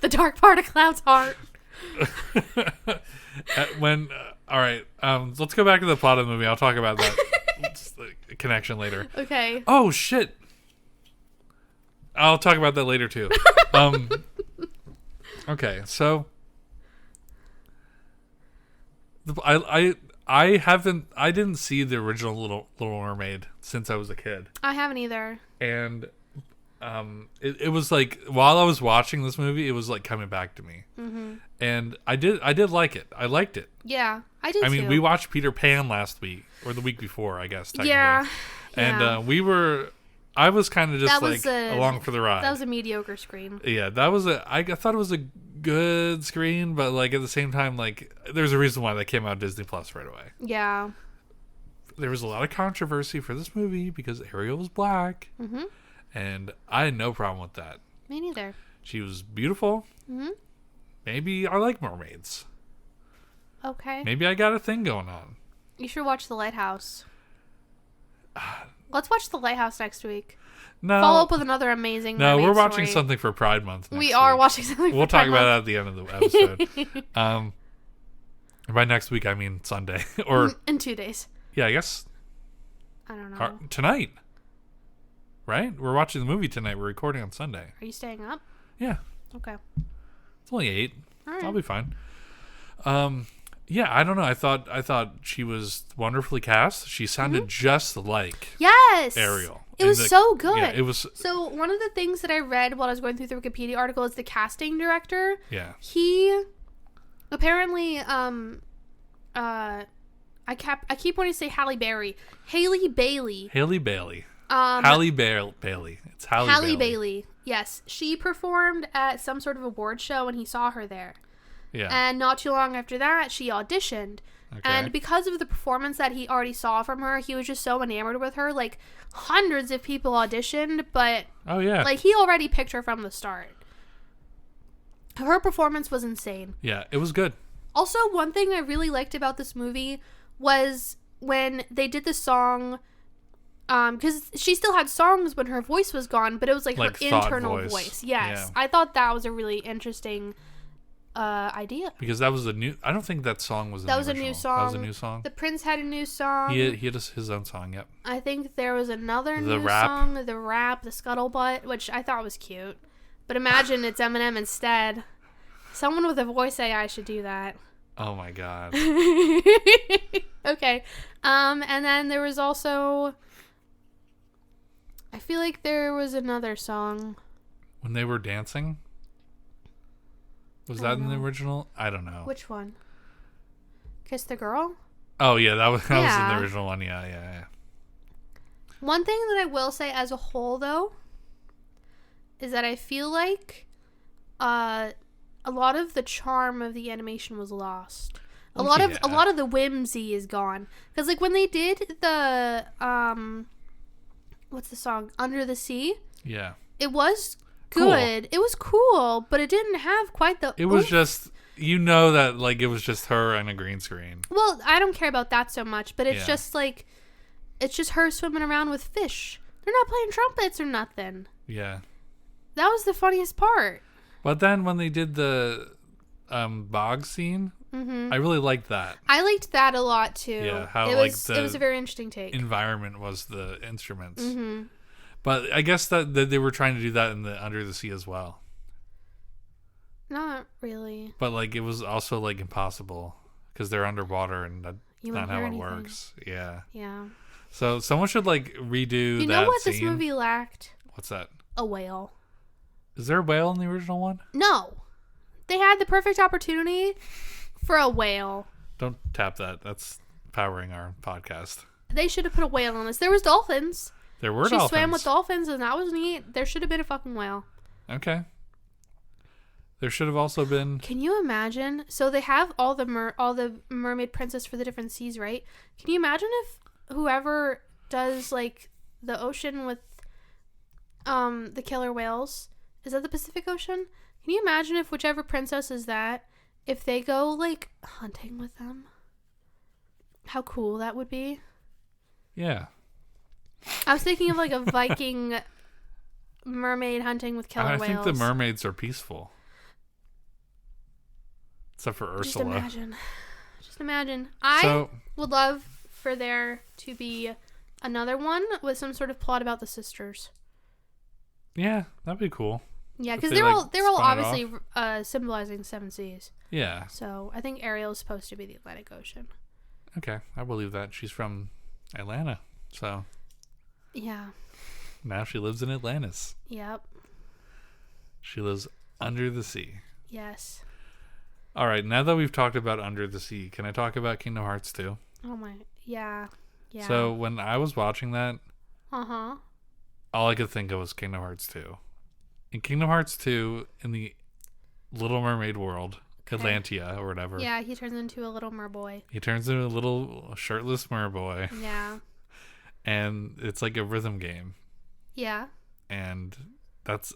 The dark part of Cloud's heart. All right, let's go back to the plot of the movie. I'll talk about that connection later. Okay. Oh, shit. I'll talk about that later, too. Okay, so... I didn't see the original Little Mermaid since I was a kid. I haven't either. And it was like, while I was watching this movie, it was like coming back to me. Mm-hmm. And I did like it. I liked it. Yeah, I did too. We watched Peter Pan last week, or the week before, I guess, technically. Yeah. And I was kind of just along for the ride. That was a mediocre screen. Yeah, I thought it was a good screen, but like at the same time, like there's a reason why that came out Disney Plus right away. Yeah. There was a lot of controversy for this movie because Ariel was black. Mm-hmm. And I had no problem with that. Me neither. She was beautiful. Mm-hmm. Maybe I like mermaids. Okay. Maybe I got a thing going on. You should watch The Lighthouse. Let's watch The Lighthouse next week. No. Follow up with another amazing mermaid we're watching story. something for Pride Month next We are week. watching something We'll for Pride talk about Month. it at the end of the episode. By next week, I mean Sunday. Or in 2 days. Yeah, I guess. I don't know. Tonight. Right? We're watching the movie tonight. We're recording on Sunday. Are you staying up? Yeah. Okay. It's only 8. All right. I'll be fine. Yeah, I don't know. I thought she was wonderfully cast. She sounded just like Ariel. It was so good. Yeah, it was. So one of the things that I read while I was going through the Wikipedia article is the casting director. Yeah. He apparently I keep wanting to say Halle Berry. Haley Bailey. Halle Bailey. Halle Bailey. It's Halle Bailey. Yes. She performed at some sort of award show and he saw her there. Yeah. And not too long after that, she auditioned. Okay. And because of the performance that he already saw from her, he was just so enamored with her. Like, hundreds of people auditioned, but... Oh, yeah. Like, he already picked her from the start. Her performance was insane. Yeah, it was good. Also, one thing I really liked about this movie was when they did the song... because she still had songs when her voice was gone, but it was, like her internal voice. Yes. Yeah. I thought that was a really interesting... idea, because that was a new. I don't think that song was. That was a new song. That was a new song. The Prince had a new song. He had his own song. Yep. I think there was another new song, the rap, the Scuttlebutt, which I thought was cute. But imagine it's Eminem instead. Someone with a voice AI should do that. Oh my god. Okay, and then there was also. I feel like there was another song. When they were dancing. Was that in the original? I don't know. Which one? Kiss the Girl? Oh, yeah, that was in the original one. Yeah. One thing that I will say as a whole, though, is that I feel like a lot of the charm of the animation was lost. A lot of the whimsy is gone. Because, like, when they did the, what's the song? Under the Sea? Yeah. It was good. It was cool, but it didn't have quite the... It was just... You know that, like, it was just her and a green screen. Well, I don't care about that so much, but it's just, like... It's just her swimming around with fish. They're not playing trumpets or nothing. Yeah. That was the funniest part. But then when they did the bog scene, I really liked that. I liked that a lot, too. Yeah, how, it was a very interesting take. Environment was the instruments. Mm-hmm. But I guess that they were trying to do that in the Under the Sea as well. Not really. But, like, it was also, like, impossible because they're underwater and that's not how it works. Yeah. Yeah. So someone should, like, redo that scene. You know what this movie lacked? What's that? A whale. Is there a whale in the original one? No. They had the perfect opportunity for a whale. Don't tap that. That's powering our podcast. They should have put a whale on this. There was dolphins. There were dolphins. She swam with dolphins, and that was neat. There should have been a fucking whale. Okay. There should have also been... Can you imagine? So they have all the mermaid princess for the different seas, right? Can you imagine if whoever does, like, the ocean with the killer whales... Is that the Pacific Ocean? Can you imagine if whichever princess is that, if they go, like, hunting with them? How cool that would be. Yeah. I was thinking of, like, a Viking mermaid hunting with killer whales. I think the mermaids are peaceful. Except for Ursula. Just imagine. I would love for there to be another one with some sort of plot about the sisters. Yeah, that'd be cool. Yeah, because they're all obviously symbolizing seven seas. Yeah. So I think Ariel is supposed to be the Atlantic Ocean. Okay, I believe that. She's from Atlanta, so. Yeah. Now she lives in Atlantis. Yep. She lives under the sea. Yes. All right, now that we've talked about Under the Sea, can I talk about Kingdom Hearts 2? Oh my, yeah. So when I was watching that, all I could think of was Kingdom Hearts 2. In Kingdom Hearts 2, in the Little Mermaid world, Atlantia or whatever. Yeah, he turns into a little merboy. He turns into a little shirtless merboy. Yeah. And it's like a rhythm game. Yeah. And that's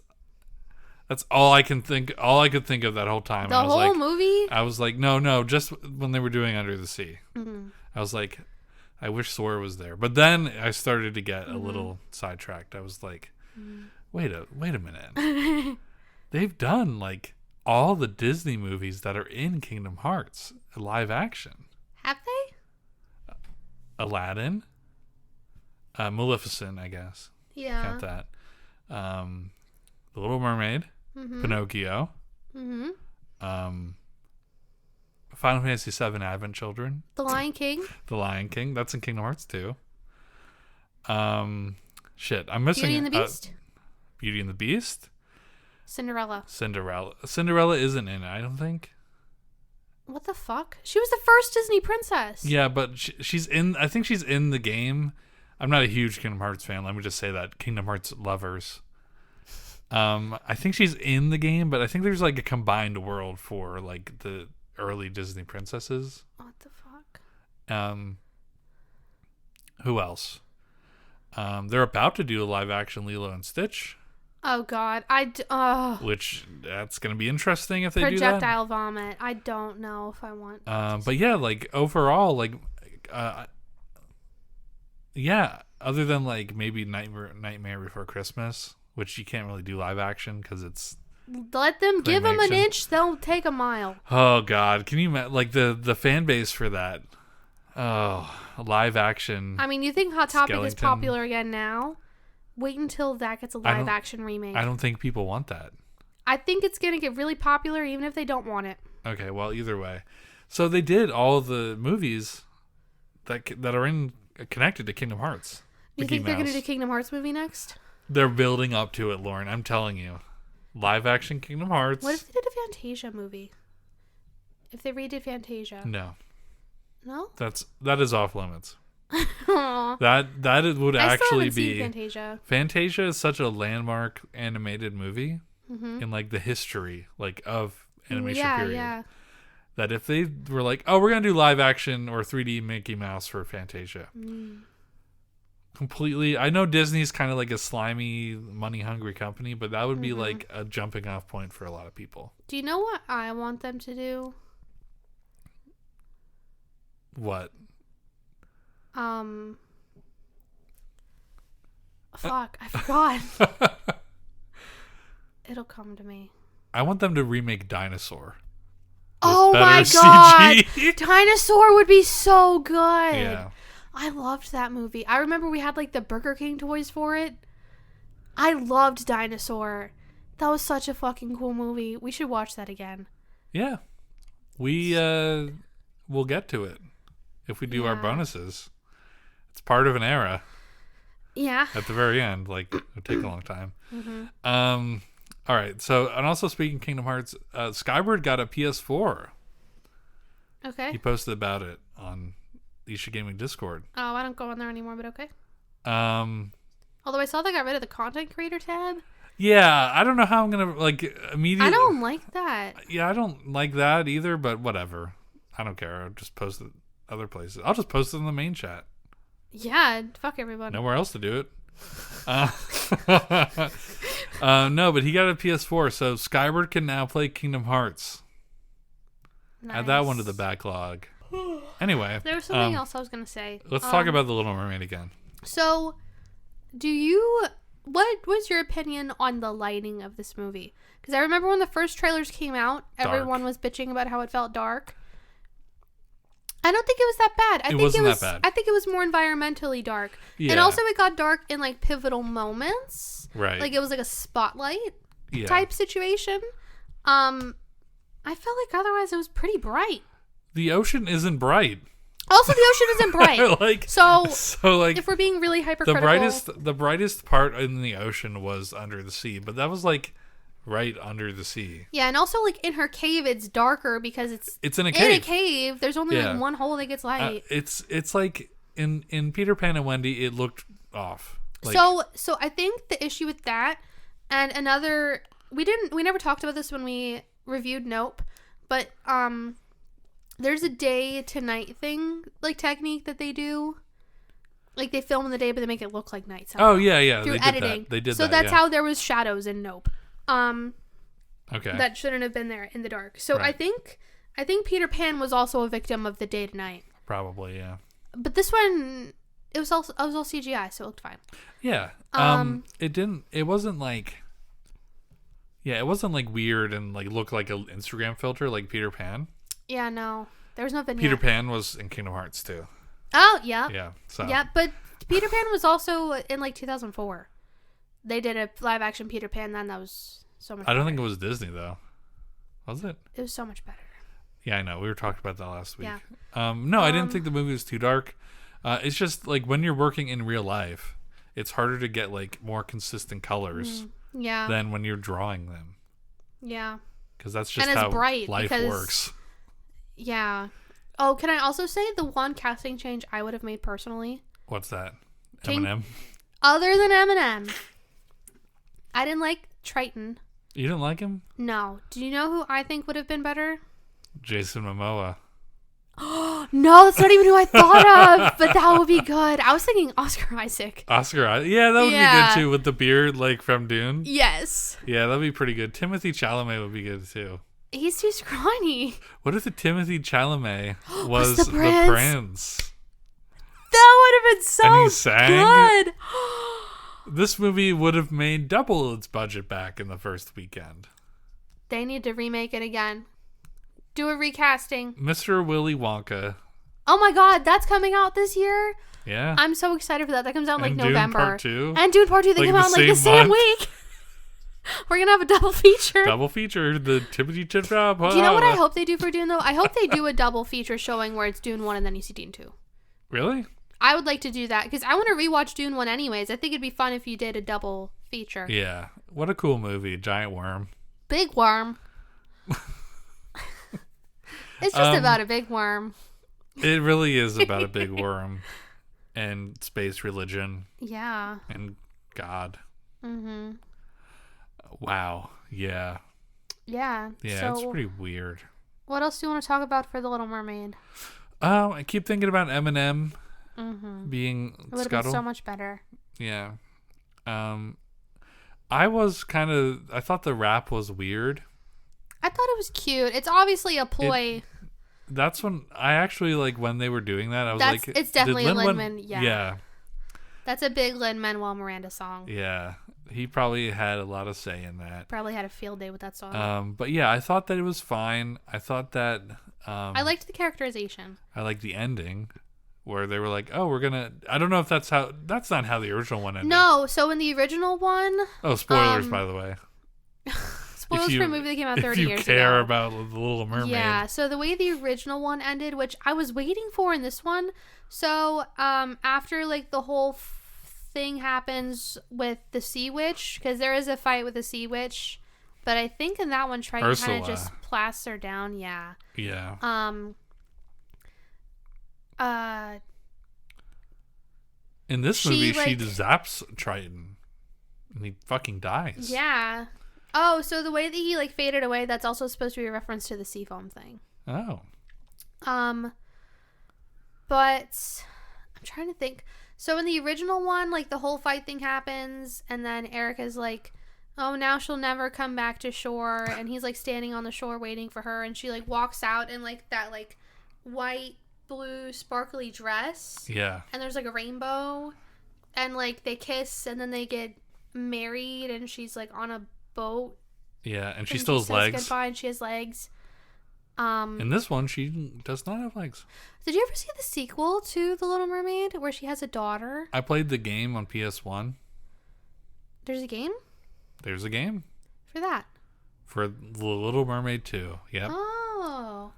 all I can think. All I could think of that whole time. The whole movie. I was like, no, just when they were doing Under the Sea. Mm-hmm. I was like, I wish Sora was there. But then I started to get a little sidetracked. I was like, wait a minute. They've done like all the Disney movies that are in Kingdom Hearts live action. Have they? Aladdin, Maleficent, I guess. Yeah. Count that. The Little Mermaid, Pinocchio, Final Fantasy VII Advent Children, The Lion King. The Lion King. That's in Kingdom Hearts 2. Shit, I'm missing Beauty and the Beast. Beauty and the Beast. Cinderella. Cinderella isn't in it, I don't think. What the fuck? She was the first Disney princess. Yeah, but she's in. I think she's in the game. I'm not a huge Kingdom Hearts fan. Let me just say that. Kingdom Hearts lovers. I think she's in the game, but I think there's like a combined world for like the early Disney princesses. What the fuck? Who else? They're about to do a live action Lilo and Stitch. Oh God, Which that's gonna be interesting if they do that. Projectile vomit. I don't know if I want. But yeah, like overall, like, yeah. Other than like maybe Nightmare Before Christmas, which you can't really do live action because it's. Let them give them an inch; they'll take a mile. Oh God, can you like the fan base for that? Oh, live action. I mean, you think Hot Topic is popular again now? Wait until that gets a live action remake. I don't think people want that. I think it's going to get really popular even if they don't want it. Okay, well, either way. So they did all the movies that are connected to Kingdom Hearts. Do you think they're going to do Kingdom Hearts movie next? They're building up to it, Lauren. I'm telling you. Live action Kingdom Hearts. What if they did a Fantasia movie? If they redid Fantasia? No. No? That is off limits. That would actually be Fantasia. Fantasia is such a landmark animated movie in like the history like of animation period. Yeah. That if they were like, oh, we're gonna do live action or 3D Mickey Mouse for Fantasia, completely. I know Disney's kind of like a slimy, money hungry company, but that would be like a jumping off point for a lot of people. Do you know what I want them to do? What? Fuck, I forgot. It'll come to me. I want them to remake Dinosaur. Oh my God. Dinosaur would be so good. Yeah. I loved that movie. I remember we had like the Burger King toys for it. I loved Dinosaur. That was such a fucking cool movie. We should watch that again. Yeah. We we'll get to it if we do our bonuses. It's part of an era. Yeah. At the very end, like it'll take a long time. All right. So, and also speaking Kingdom Hearts, Skyward got a PS4. Okay. He posted about it on the Isha Gaming Discord. Oh, I don't go on there anymore, but okay. Although I saw they got rid of the content creator tab. Yeah, I don't know how I'm gonna like immediately. I don't like that. Yeah, I don't like that either. But whatever. I don't care. I'll just post it other places. I'll just post it in the main chat. Yeah, fuck everybody. Nowhere else to do it. No, but he got a PS4, so Skyward can now play Kingdom Hearts. Nice. Add that one to the backlog. Anyway, there was something else I was gonna say. Let's talk about The Little Mermaid again. So, what was your opinion on the lighting of this movie? Because I remember when the first trailers came out, everyone was bitching about how it felt dark. I don't think it was that bad. I think it was more environmentally dark. Yeah. And also it got dark in like pivotal moments. Right. Like it was like a spotlight type situation. I felt like otherwise it was pretty bright. The ocean isn't bright. Also, the ocean isn't bright. so like if we're being really hypercritical, the brightest part in the ocean was under the sea, but that was like right under the sea. Yeah, and also like in her cave, it's darker because it's in a cave. In a cave, there's only like one hole that gets light. It's like in Peter Pan and Wendy, it looked off. Like, so I think the issue with that, and another, we never talked about this when we reviewed Nope, but there's a day to night thing like technique that they do. Like they film in the day, but they make it look like night. Somehow, yeah. Through editing, they did that. So that's how there was shadows in Nope. Okay. That shouldn't have been there in the dark. So right. I think Peter Pan was also a victim of the day to night. Probably, yeah. But this one, it was all CGI, so it looked fine. Yeah. It wasn't like weird and like looked like an Instagram filter like Peter Pan. Yeah, no. There was no vignette. Peter Pan was in Kingdom Hearts too. Oh, yeah. Yeah. So. Yeah, but Peter Pan was also in like 2004. They did a live action Peter Pan then that was so much better. I don't think it was Disney though. Was it? It was so much better. Yeah, I know. We were talking about that last week. Yeah. No, I didn't think the movie was too dark. It's just like when you're working in real life, it's harder to get like more consistent colors than when you're drawing them. Yeah. Because that's just how life works. Yeah. Oh, can I also say the one casting change I would have made personally? What's that? King- Eminem? Other than Eminem. I didn't like Triton. You didn't like him? No. Do you know who I think would have been better? Jason Momoa. No, that's not even who I thought of, but that would be good. I was thinking Oscar Isaac. Yeah, that would be good too, with the beard like from Dune. Yes. Yeah, that'd be pretty good. Timothy Chalamet would be good too. He's too scrawny. What if the Timothy Chalamet was the the prince? prince? That would have been so And he sang? good. This movie would have made double its budget back in the first weekend. They need to remake it again. Do a recasting. Mr. Willy Wonka. Oh my god, that's coming out this year. Yeah. I'm so excited for that. That comes out in like And November. Dune Part 2. And Dune Part 2, they Like come the out in like the same same month. week. We're gonna have a double feature. Double feature, the Timothy Chalamet. Do you know what I hope they do for Dune though? I hope they do a double feature showing where it's Dune 1 and then you see Dune 2. Really? I would like to do that because I want to rewatch Dune 1 anyways. I think it'd be fun if you did a double feature. Yeah. What a cool movie. Giant worm. Big worm. It's just about a big worm. It really is about a big worm and space religion Yeah. and God. Mm-hmm. Wow. Yeah. Yeah. Yeah, So, it's pretty weird. what else do you want to talk about for The Little Mermaid? I keep thinking about Eminem being It would have Scuttle. been so much better. Yeah. I thought the rap was weird. I thought it was cute. It's obviously a ploy. That's when I actually like when they were doing that. I was like, It's definitely a did Lin-Manuel. Yeah. Yeah. That's a big Lin-Manuel Miranda song. Yeah. He probably had a lot of say in that. Probably had a field day with that song. But yeah, I thought that it was fine. I thought that I liked the characterization. I liked the ending where they were like, "Oh, we're gonna." I don't know if that's not how the original one ended. No, so in the original one, Oh, spoilers, by the way. spoilers for a movie that came out 30 If you years care ago. about The Little Mermaid. Yeah, so the way the original one ended, which I was waiting for in this one. So, after like the whole thing happens with the sea witch, because there is a fight with the sea witch, but I think in that one Triton kind Ursula. of just plasts her down. Yeah. Yeah. In this movie, she zaps Triton, and he fucking dies. Yeah. Oh, so the way that he like faded away, that's also supposed to be a reference to the sea foam thing. Oh. But I'm trying to think. So in the original one, like the whole fight thing happens, and then Erica's like, "Oh, now she'll never come back to shore," and he's like standing on the shore waiting for her, and she like walks out in like that like white, blue, sparkly dress. Yeah. And there's like a rainbow, and like they kiss, and then they get married, and she's like on a boat. Yeah, and she still has legs. Goodbye, and she has legs. In this one, she does not have legs. Did you ever see the sequel to The Little Mermaid where she has a daughter? I played the game on PS1. There's a game There's a game for that. for The Little Mermaid 2. Yep. Oh.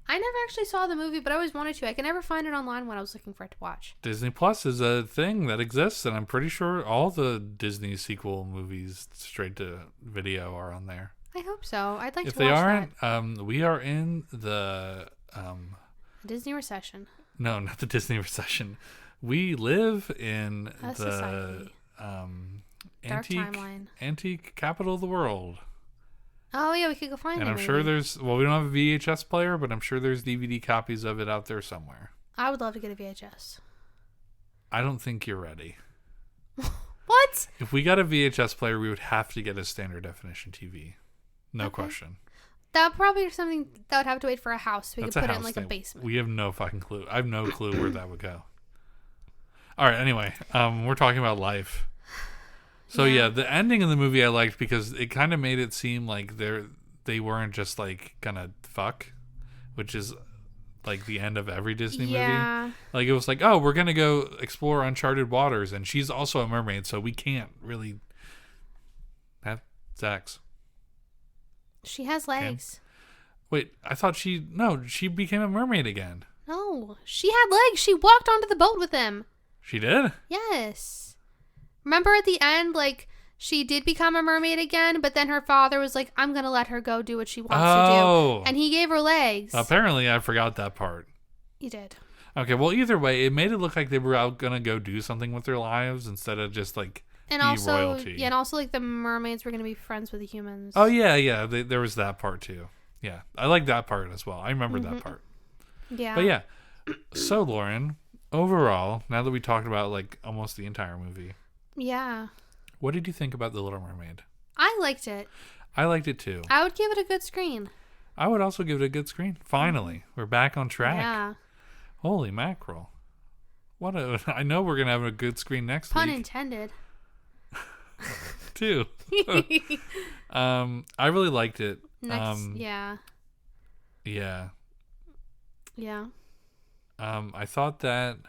I never actually saw the movie, but I always wanted to. I could never find it online when I was looking for it to watch. Disney Plus is a thing that exists, and I'm pretty sure all the Disney sequel movies straight to video are on there. I hope so. I'd like If to they watch aren't, we are in the Disney recession. no, not the Disney recession. We live in A the society. Dark timeline. antique capital of the world. Oh, yeah, we could go find it. And I'm sure we don't have a VHS player, but I'm sure there's DVD copies of it out there somewhere. I would love to get a VHS. I don't think you're ready. What? If we got a VHS player, we would have to get a standard definition TV. No question. That would probably be something that would have to wait for a house. So we That's could put a it in house like a thing. basement. We have no fucking clue. I have no clue where that would go. All right. Anyway, we're talking about life. So yeah, the ending of the movie I liked because it kind of made it seem like they weren't just like gonna fuck, which is like the end of every Disney movie. Like it was like, oh, we're gonna go explore uncharted waters, and she's also a mermaid, so we can't really have sex. She has legs. Wait, I thought she became a mermaid again. No, she had legs. She walked onto the boat with him. She did? Yes. Remember at the end, like, she did become a mermaid again, but then her father was like, I'm going to let her go do what she wants Oh. to do. And he gave her legs. Apparently, I forgot that part. You did. Okay, well, either way, it made it look like they were out going to go do something with their lives instead of just, like, and be also, royalty. Yeah, and also, like, the mermaids were going to be friends with the humans. Oh, yeah. There was that part, too. Yeah, I like that part as well. I remember that part. Yeah. But, yeah. So, Lauren, overall, now that we talked about, like, almost the entire movie. Yeah. What did you think about The Little Mermaid? I liked it. I liked it, too. I would give it a good screen. I would also give it a good screen. Finally. We're back on track. Yeah. Holy mackerel. I know we're going to have a good screen next Pun week. intended. Too. I really liked it. Yeah. Yeah. Yeah. I thought that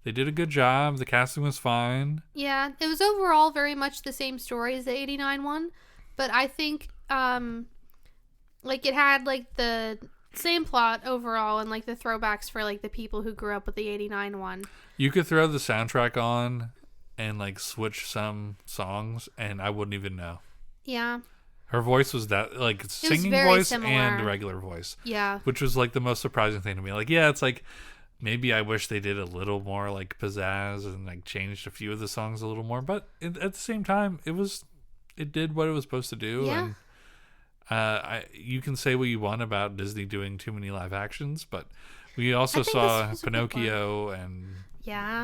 they did a good job. The casting was fine. Yeah. It was overall very much the same story as the 89 one. But I think, like, it had, like, the same plot overall and, like, the throwbacks for, like, the people who grew up with the 89 one. You could throw the soundtrack on and, like, switch some songs, and I wouldn't even know. Yeah. Her voice was that, like, singing voice similar. And regular voice. Yeah. Which was, like, the most surprising thing to me. Like, yeah, it's like, maybe I wish they did a little more, like, pizzazz and, like, changed a few of the songs a little more. But at the same time, it did what it was supposed to do. Yeah. And you can say what you want about Disney doing too many live actions, but we also saw Pinocchio and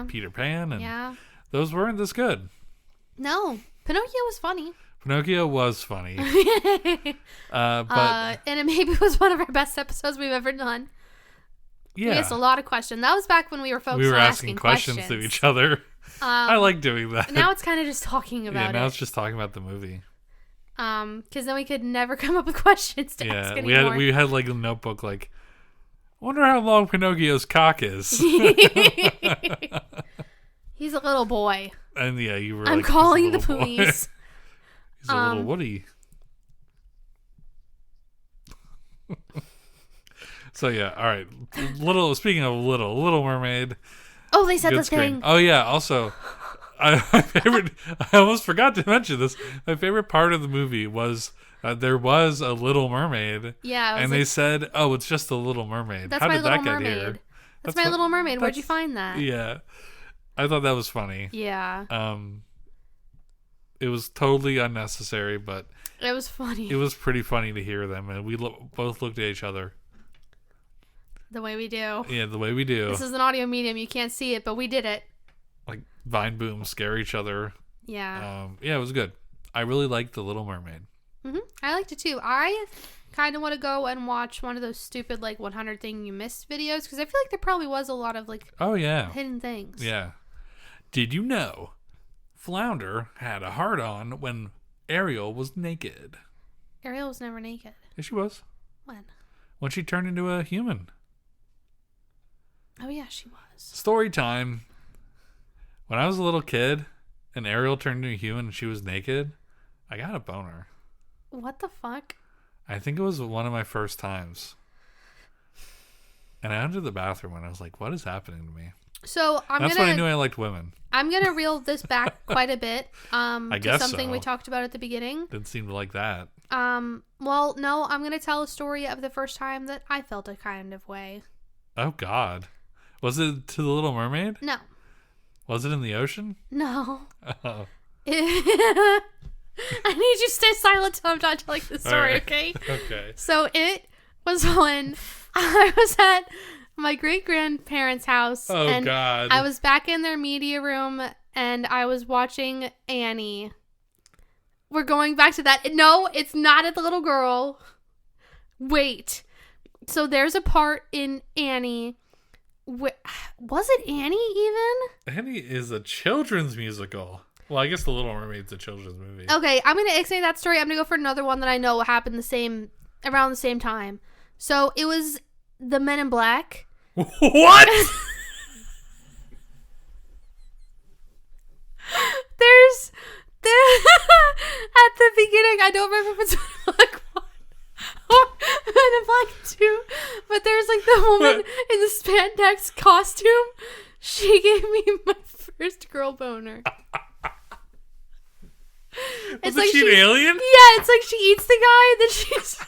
Peter Pan, and those weren't this good. No. Pinocchio was funny. Pinocchio was funny. And it maybe was one of our best episodes we've ever done. Yeah. We asked a lot of questions. That was back when we were focused on asking questions to each other. I like doing that. Now it's kind of just talking about it. Yeah, now it's just talking about the movie. Because then we could never come up with questions to ask anymore. We had like a notebook like, I wonder how long Pinocchio's cock is. He's a little boy. And yeah, you were I'm calling the police. He's a little Woody. So yeah, all right. Speaking of Little Mermaid. Oh, they said the thing. Oh yeah, also my favorite, I almost forgot to mention this. My favorite part of the movie was there was a Little Mermaid. Yeah. And they said, "Oh, it's just a Little Mermaid." That's How my did Little that get Mermaid. here? That's my Little Mermaid. Where'd you find that? Yeah. I thought that was funny. Yeah. It was totally unnecessary, but it was funny. It was pretty funny to hear them, and we both looked at each other. The way we do. Yeah, the way we do. This is an audio medium. You can't see it, but we did it. Like Vine Boom scare each other. Yeah. Yeah, it was good. I really liked The Little Mermaid. Mm-hmm. I liked it too. I kind of want to go and watch one of those stupid like 100 thing you missed videos because I feel like there probably was a lot of like hidden things. Yeah. Did you know Flounder had a hard on when Ariel was naked? Ariel was never naked. Yeah, she was. When? When she turned into a human. Oh yeah, she was. Story time. When I was a little kid and Ariel turned into a human and she was naked, I got a boner. What the fuck? I think it was one of my first times. And I entered the bathroom and I was like, what is happening to me? So That's when I knew I liked women. I'm going to reel this back quite a bit. I guess something we talked about at the beginning. Didn't seem to like that. Well, no, I'm going to tell a story of the first time that I felt a kind of way. Oh, God. Was it to The Little Mermaid? No. Was it in the ocean? No. Oh. I need you to stay silent till I'm done telling the story, right. Okay? Okay. So it was when I was at my great-grandparents' house. Oh, and God. I was back in their media room, and I was watching Annie. We're going back to that. No, it's not at the little girl. Wait. So there's a part in Annie. Was it Annie even? Annie is a children's musical. Well, I guess The Little Mermaid's a children's movie. Okay, I'm going to explain that story. I'm going to go for another one that I know happened around the same time. So it was the Men in Black. What? There's at the beginning, I don't remember if it's Men in Black 1 or Men in Black 2, but there's like the woman in the spandex costume. She gave me my first girl boner. It's Wasn't she an alien? Yeah, it's like she eats the guy, and then she's.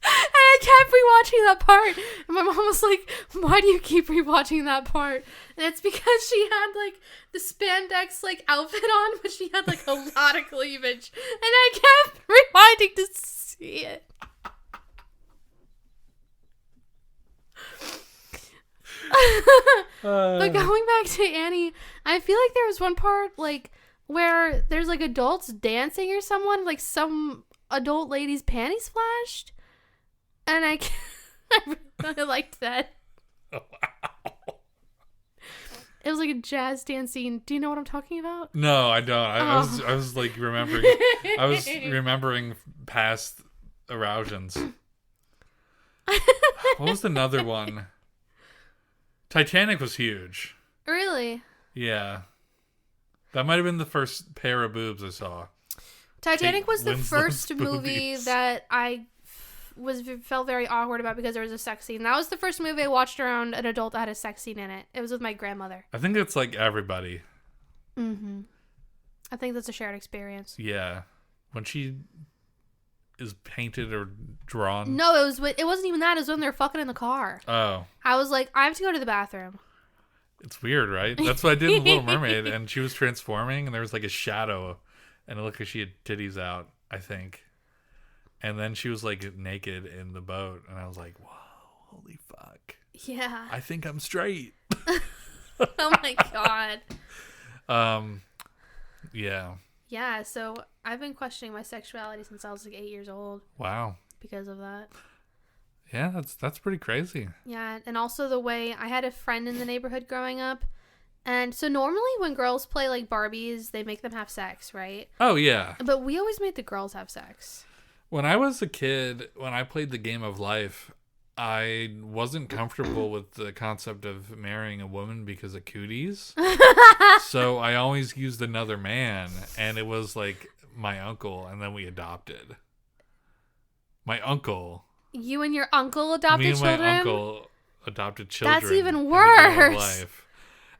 And I kept rewatching that part. And my mom was like, why do you keep rewatching that part? And it's because she had, like, the spandex, like, outfit on, but she had, like, a lot of cleavage. And I kept rewinding to see it. But going back to Annie, I feel like there was one part, like, where there's, like, adults dancing or someone, like, some adult lady's panties flashed. And I really liked that. Oh, wow. It was like a jazz dance scene. Do you know what I'm talking about? No, I don't. I was like remembering. I was remembering past arousions. What was another one? Titanic was huge. Really? Yeah. That might have been the first pair of boobs I saw. Titanic was the first movie boobies. that I felt very awkward about because there was a sex scene. That was the first movie I watched around an adult that had a sex scene in it. It was with my grandmother. I think it's like everybody. Mm-hmm. I think that's a shared experience. Yeah. When she is painted or drawn. No, it wasn't even that. It was when they were fucking in the car. Oh. I was like, I have to go to the bathroom. It's weird, right? That's what I did in Little Mermaid, and she was transforming, and there was like a shadow, and it looked like she had titties out, I think. And then she was like naked in the boat, and I was like, "Whoa, holy fuck!" Yeah. I think I'm straight. Oh my god. Yeah. Yeah. So I've been questioning my sexuality since I was like 8 years old. Wow. Because of that. Yeah, that's pretty crazy. Yeah, and also the way I had a friend in the neighborhood growing up, and so normally when girls play like Barbies, they make them have sex, right? Oh yeah. But we always made the girls have sex. When I was a kid, when I played the game of life, I wasn't comfortable with the concept of marrying a woman because of cooties. So I always used another man, and it was like my uncle, and then we adopted. My uncle. You and your uncle adopted Me and children? my uncle adopted children. That's even in the worse. game of life.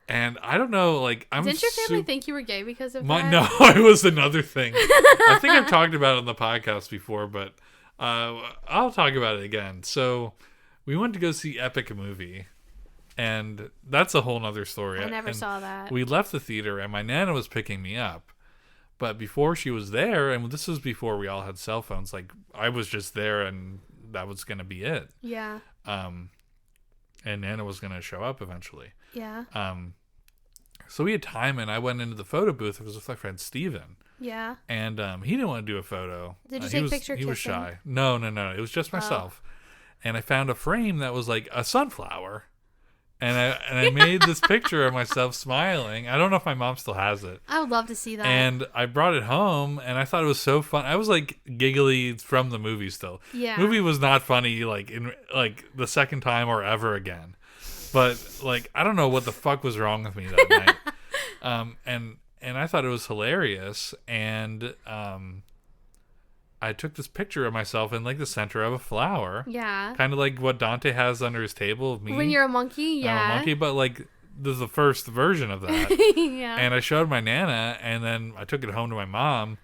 And I don't know, like, Didn't your family think you were gay because of that? No, it was another thing. I think I've talked about it on the podcast before, but I'll talk about it again. So we went to go see Epic Movie, and that's a whole nother story. I never saw that. We left the theater, and my Nana was picking me up. But before she was there, and this was before we all had cell phones, like, I was just there, and that was going to be it. Yeah. And Nana was going to show up eventually. Yeah. So we had time, and I went into the photo booth. It was with my friend Steven. Yeah. And he didn't want to do a photo. Did you take picture He was kissing? shy. No. It was just myself. And I found a frame that was like a sunflower. And I made this picture of myself smiling. I don't know if my mom still has it. I would love to see that. And I brought it home, and I thought it was so fun. I was like giggly from the movie still. Yeah. Movie was not funny like in like the second time or ever again. But like I don't know what the fuck was wrong with me that night. And I thought it was hilarious, and I took this picture of myself in like the center of a flower. Yeah. Kind of like what Dante has under his table of me. When you're a monkey, yeah. I'm a monkey, but like this is the first version of that. Yeah. And I showed my Nana, and then I took it home to my mom,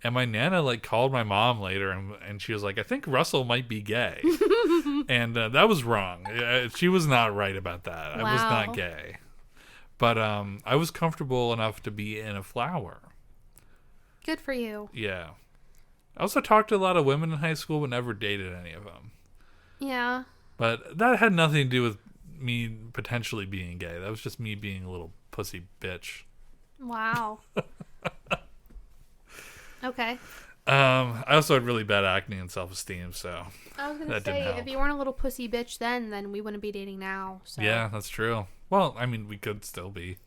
and my Nana like called my mom later, and she was like, I think Russell might be gay. And that was wrong. She was not right about that. Wow. I was not gay. But I was comfortable enough to be in a flower. Good for you. Yeah. I also talked to a lot of women in high school, but never dated any of them. Yeah. But that had nothing to do with me potentially being gay. That was just me being a little pussy bitch. Wow. Okay. I also had really bad acne and self-esteem, so I was gonna that didn't say, help. if you weren't a little pussy bitch then we wouldn't be dating now. So. Yeah, that's true. Well, I mean, we could still be.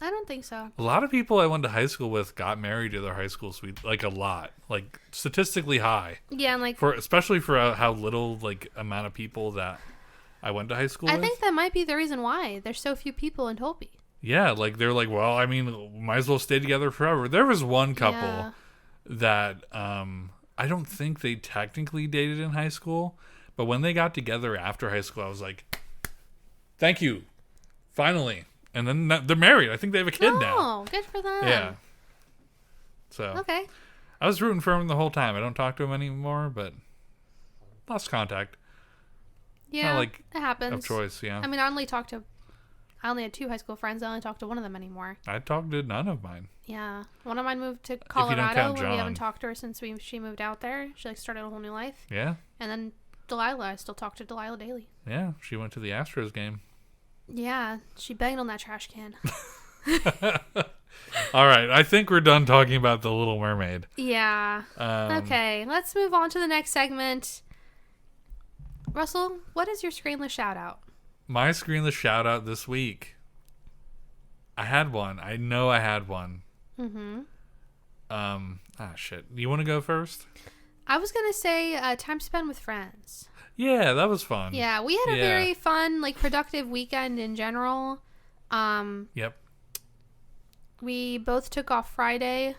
I don't think so. A lot of people I went to high school with got married to their high school suite, like a lot, like statistically high. Yeah, and like especially for how little like amount of people that I went to high school with. I think that might be the reason why there's so few people in Hopi. Yeah, like they're like, well, I mean, might as well stay together forever. There was one couple that I don't think they technically dated in high school, but when they got together after high school, I was like, thank you, finally. And then they're married. I think they have a kid now. Oh, good for them. Yeah. So Okay. I was rooting for him the whole time. I don't talk to him anymore, but lost contact. Yeah, Not like it happens. of choice, yeah. I mean, I only had 2 high school friends. I only talk to one of them anymore. I talked to none of mine. Yeah. One of mine moved to don't Colorado, count and we haven't John. talked to her since she moved out there. She like started a whole new life. Yeah. And then Delilah, I still talk to Delilah daily. Yeah. She went to the Astros game. Yeah, she banged on that trash can. All right. I think we're done talking about The Little Mermaid. Yeah. Okay, let's move on to the next segment. Russell, what is your screenless shout out? My screenless shout out this week. I had one. I know I had one. Mm-hmm. Shit. You want to go first? I was gonna say time spent with friends. Yeah, that was fun. Yeah, we had a very fun, like, productive weekend in general. Yep. We both took off Friday.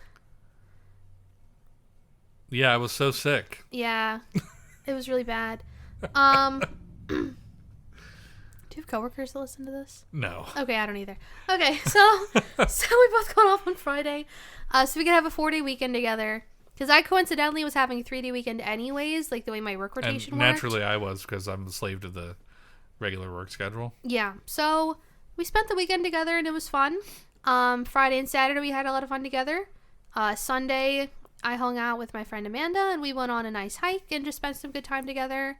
Yeah, I was so sick. Yeah, it was really bad. Do you have coworkers that listen to this? No. Okay, I don't either. Okay, so we both got off on Friday, so we could have a 4-day weekend together. Because I coincidentally was having a 3-day weekend anyways, like the way my work rotation And worked. naturally I was, because I'm a slave to the regular work schedule. Yeah, so we spent the weekend together and it was fun. Friday and Saturday we had a lot of fun together. Sunday I hung out with my friend Amanda and we went on a nice hike and just spent some good time together.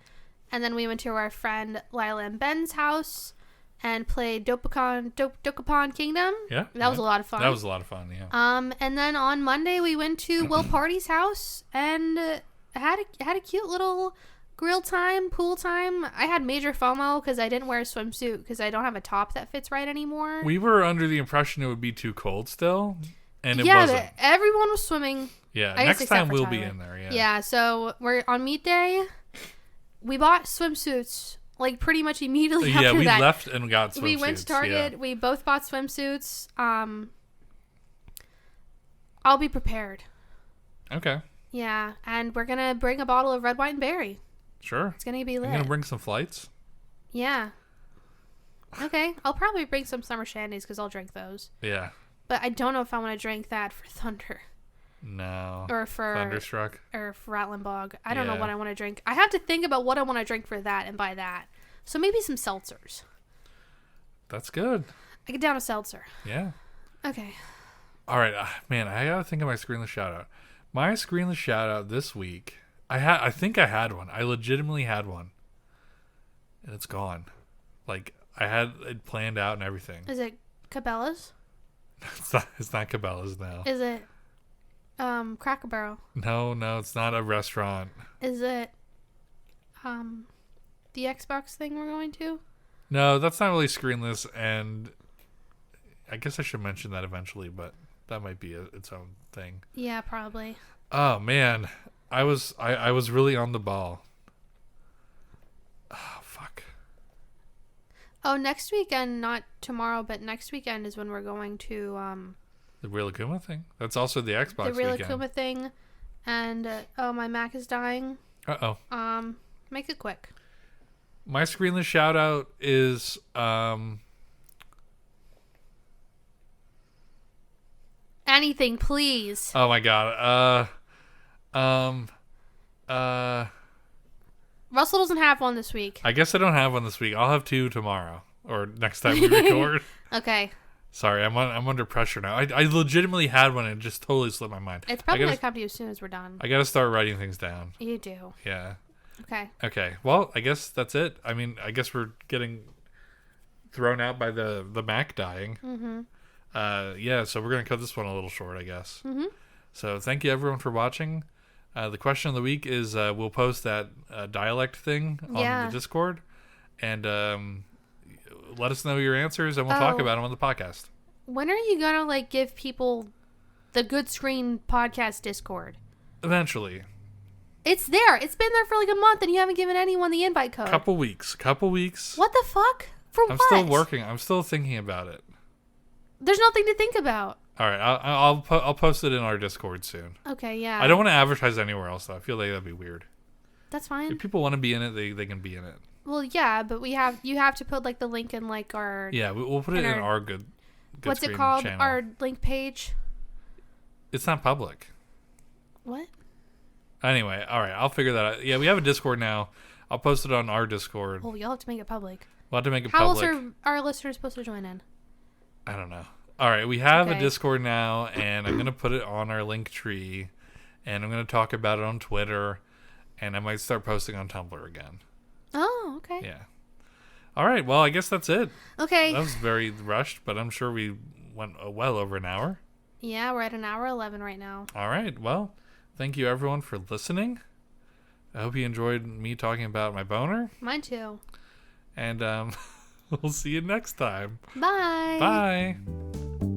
And then we went to our friend Lila and Ben's house and played Dokapon Kingdom. Yeah. That was a lot of fun. That was a lot of fun, yeah. And then on Monday we went to Will Party's house and had a cute little grill time, pool time. I had major FOMO because I didn't wear a swimsuit because I don't have a top that fits right anymore. We were under the impression it would be too cold still, and it yeah, wasn't. Everyone was swimming. Yeah, I guess next time except for we'll Tyler. be in there, yeah. Yeah, so we're on meet day. We bought swimsuits like pretty much immediately after Yeah, that. we left and got swimsuits. We went to Target. Yeah. We both bought swimsuits. I'll be prepared. Okay. Yeah, and we're gonna bring a bottle of red wine and berry. Sure. It's gonna be lit. You gonna bring some flights? Yeah. Okay, I'll probably bring some summer shandies because I'll drink those. Yeah. But I don't know if I want to drink that for Thunder. No. Or for Thunderstruck. Or for Rattling Bog. I don't know Yeah. what I want to drink. I have to think about what I want to drink for that and buy that. So maybe some seltzers. That's good. I get down a seltzer. Yeah. Okay. All right, man. I gotta think of my screenless shout out. My screenless shout out this week. I think I had one. I legitimately had one, and it's gone. Like I had it planned out and everything. Is it Cabela's? It's not Cabela's now. Is it Cracker Barrel? No, it's not a restaurant. Is it the Xbox thing we're going to? No, that's not really screenless, and I guess I should mention that eventually, but that might be its own thing. Yeah, probably. Oh man, I was really on the ball. Oh fuck. Oh, next weekend, not tomorrow, but next weekend is when we're going to The Real Akuma thing. That's also the Xbox the Real weekend. Akuma thing, and oh, my Mac is dying. Make it quick. My screenless shout out is Anything, please. oh my god. Russell doesn't have one this week. I guess I don't have one this week. I'll have 2 tomorrow or next time we record. Okay. Sorry, I'm under pressure now. I legitimately had one and it just totally slipped my mind. It's probably going to come to you as soon as we're done. I gotta start writing things down. You do. Yeah. Okay. Okay. Well, I guess that's it. I mean, I guess we're getting thrown out by the Mac dying. Mm-hmm. Yeah, so we're gonna cut this one a little short, I guess. Mm-hmm. So thank you everyone for watching. The question of the week is we'll post that dialect thing on the Discord, and let us know your answers, and we'll talk about them on the podcast. When are you gonna give people the Good Screen Podcast Discord? Eventually. It's there. It's been there for a month, and you haven't given anyone the invite code. Couple weeks. What the fuck? For what? I'm still working. I'm still thinking about it. There's nothing to think about. All right, I'll post it in our Discord soon. Okay, yeah. I don't want to advertise anywhere else though. I feel like that'd be weird. That's fine. If people want to be in it, they can be in it. Well, yeah, but you have to put the link in our we'll put it in our good what's Screen it called? channel. Our link page. It's not public. What? Anyway, all right. I'll figure that out. Yeah, we have a Discord now. I'll post it on our Discord. Well, you'll have to make it public. We'll have to make it How public. else are our listeners supposed to join in? I don't know. All right, we have a Okay. Discord now, and I'm going to put it on our link tree, and I'm going to talk about it on Twitter, and I might start posting on Tumblr again. Oh, okay. Yeah. All right, well, I guess that's it. Okay. That was very rushed, but I'm sure we went well over an hour. Yeah, we're at an hour 11 right now. All right, well, thank you everyone for listening. I hope you enjoyed me talking about my boner, Mine too. and we'll see you next time. Bye. Bye.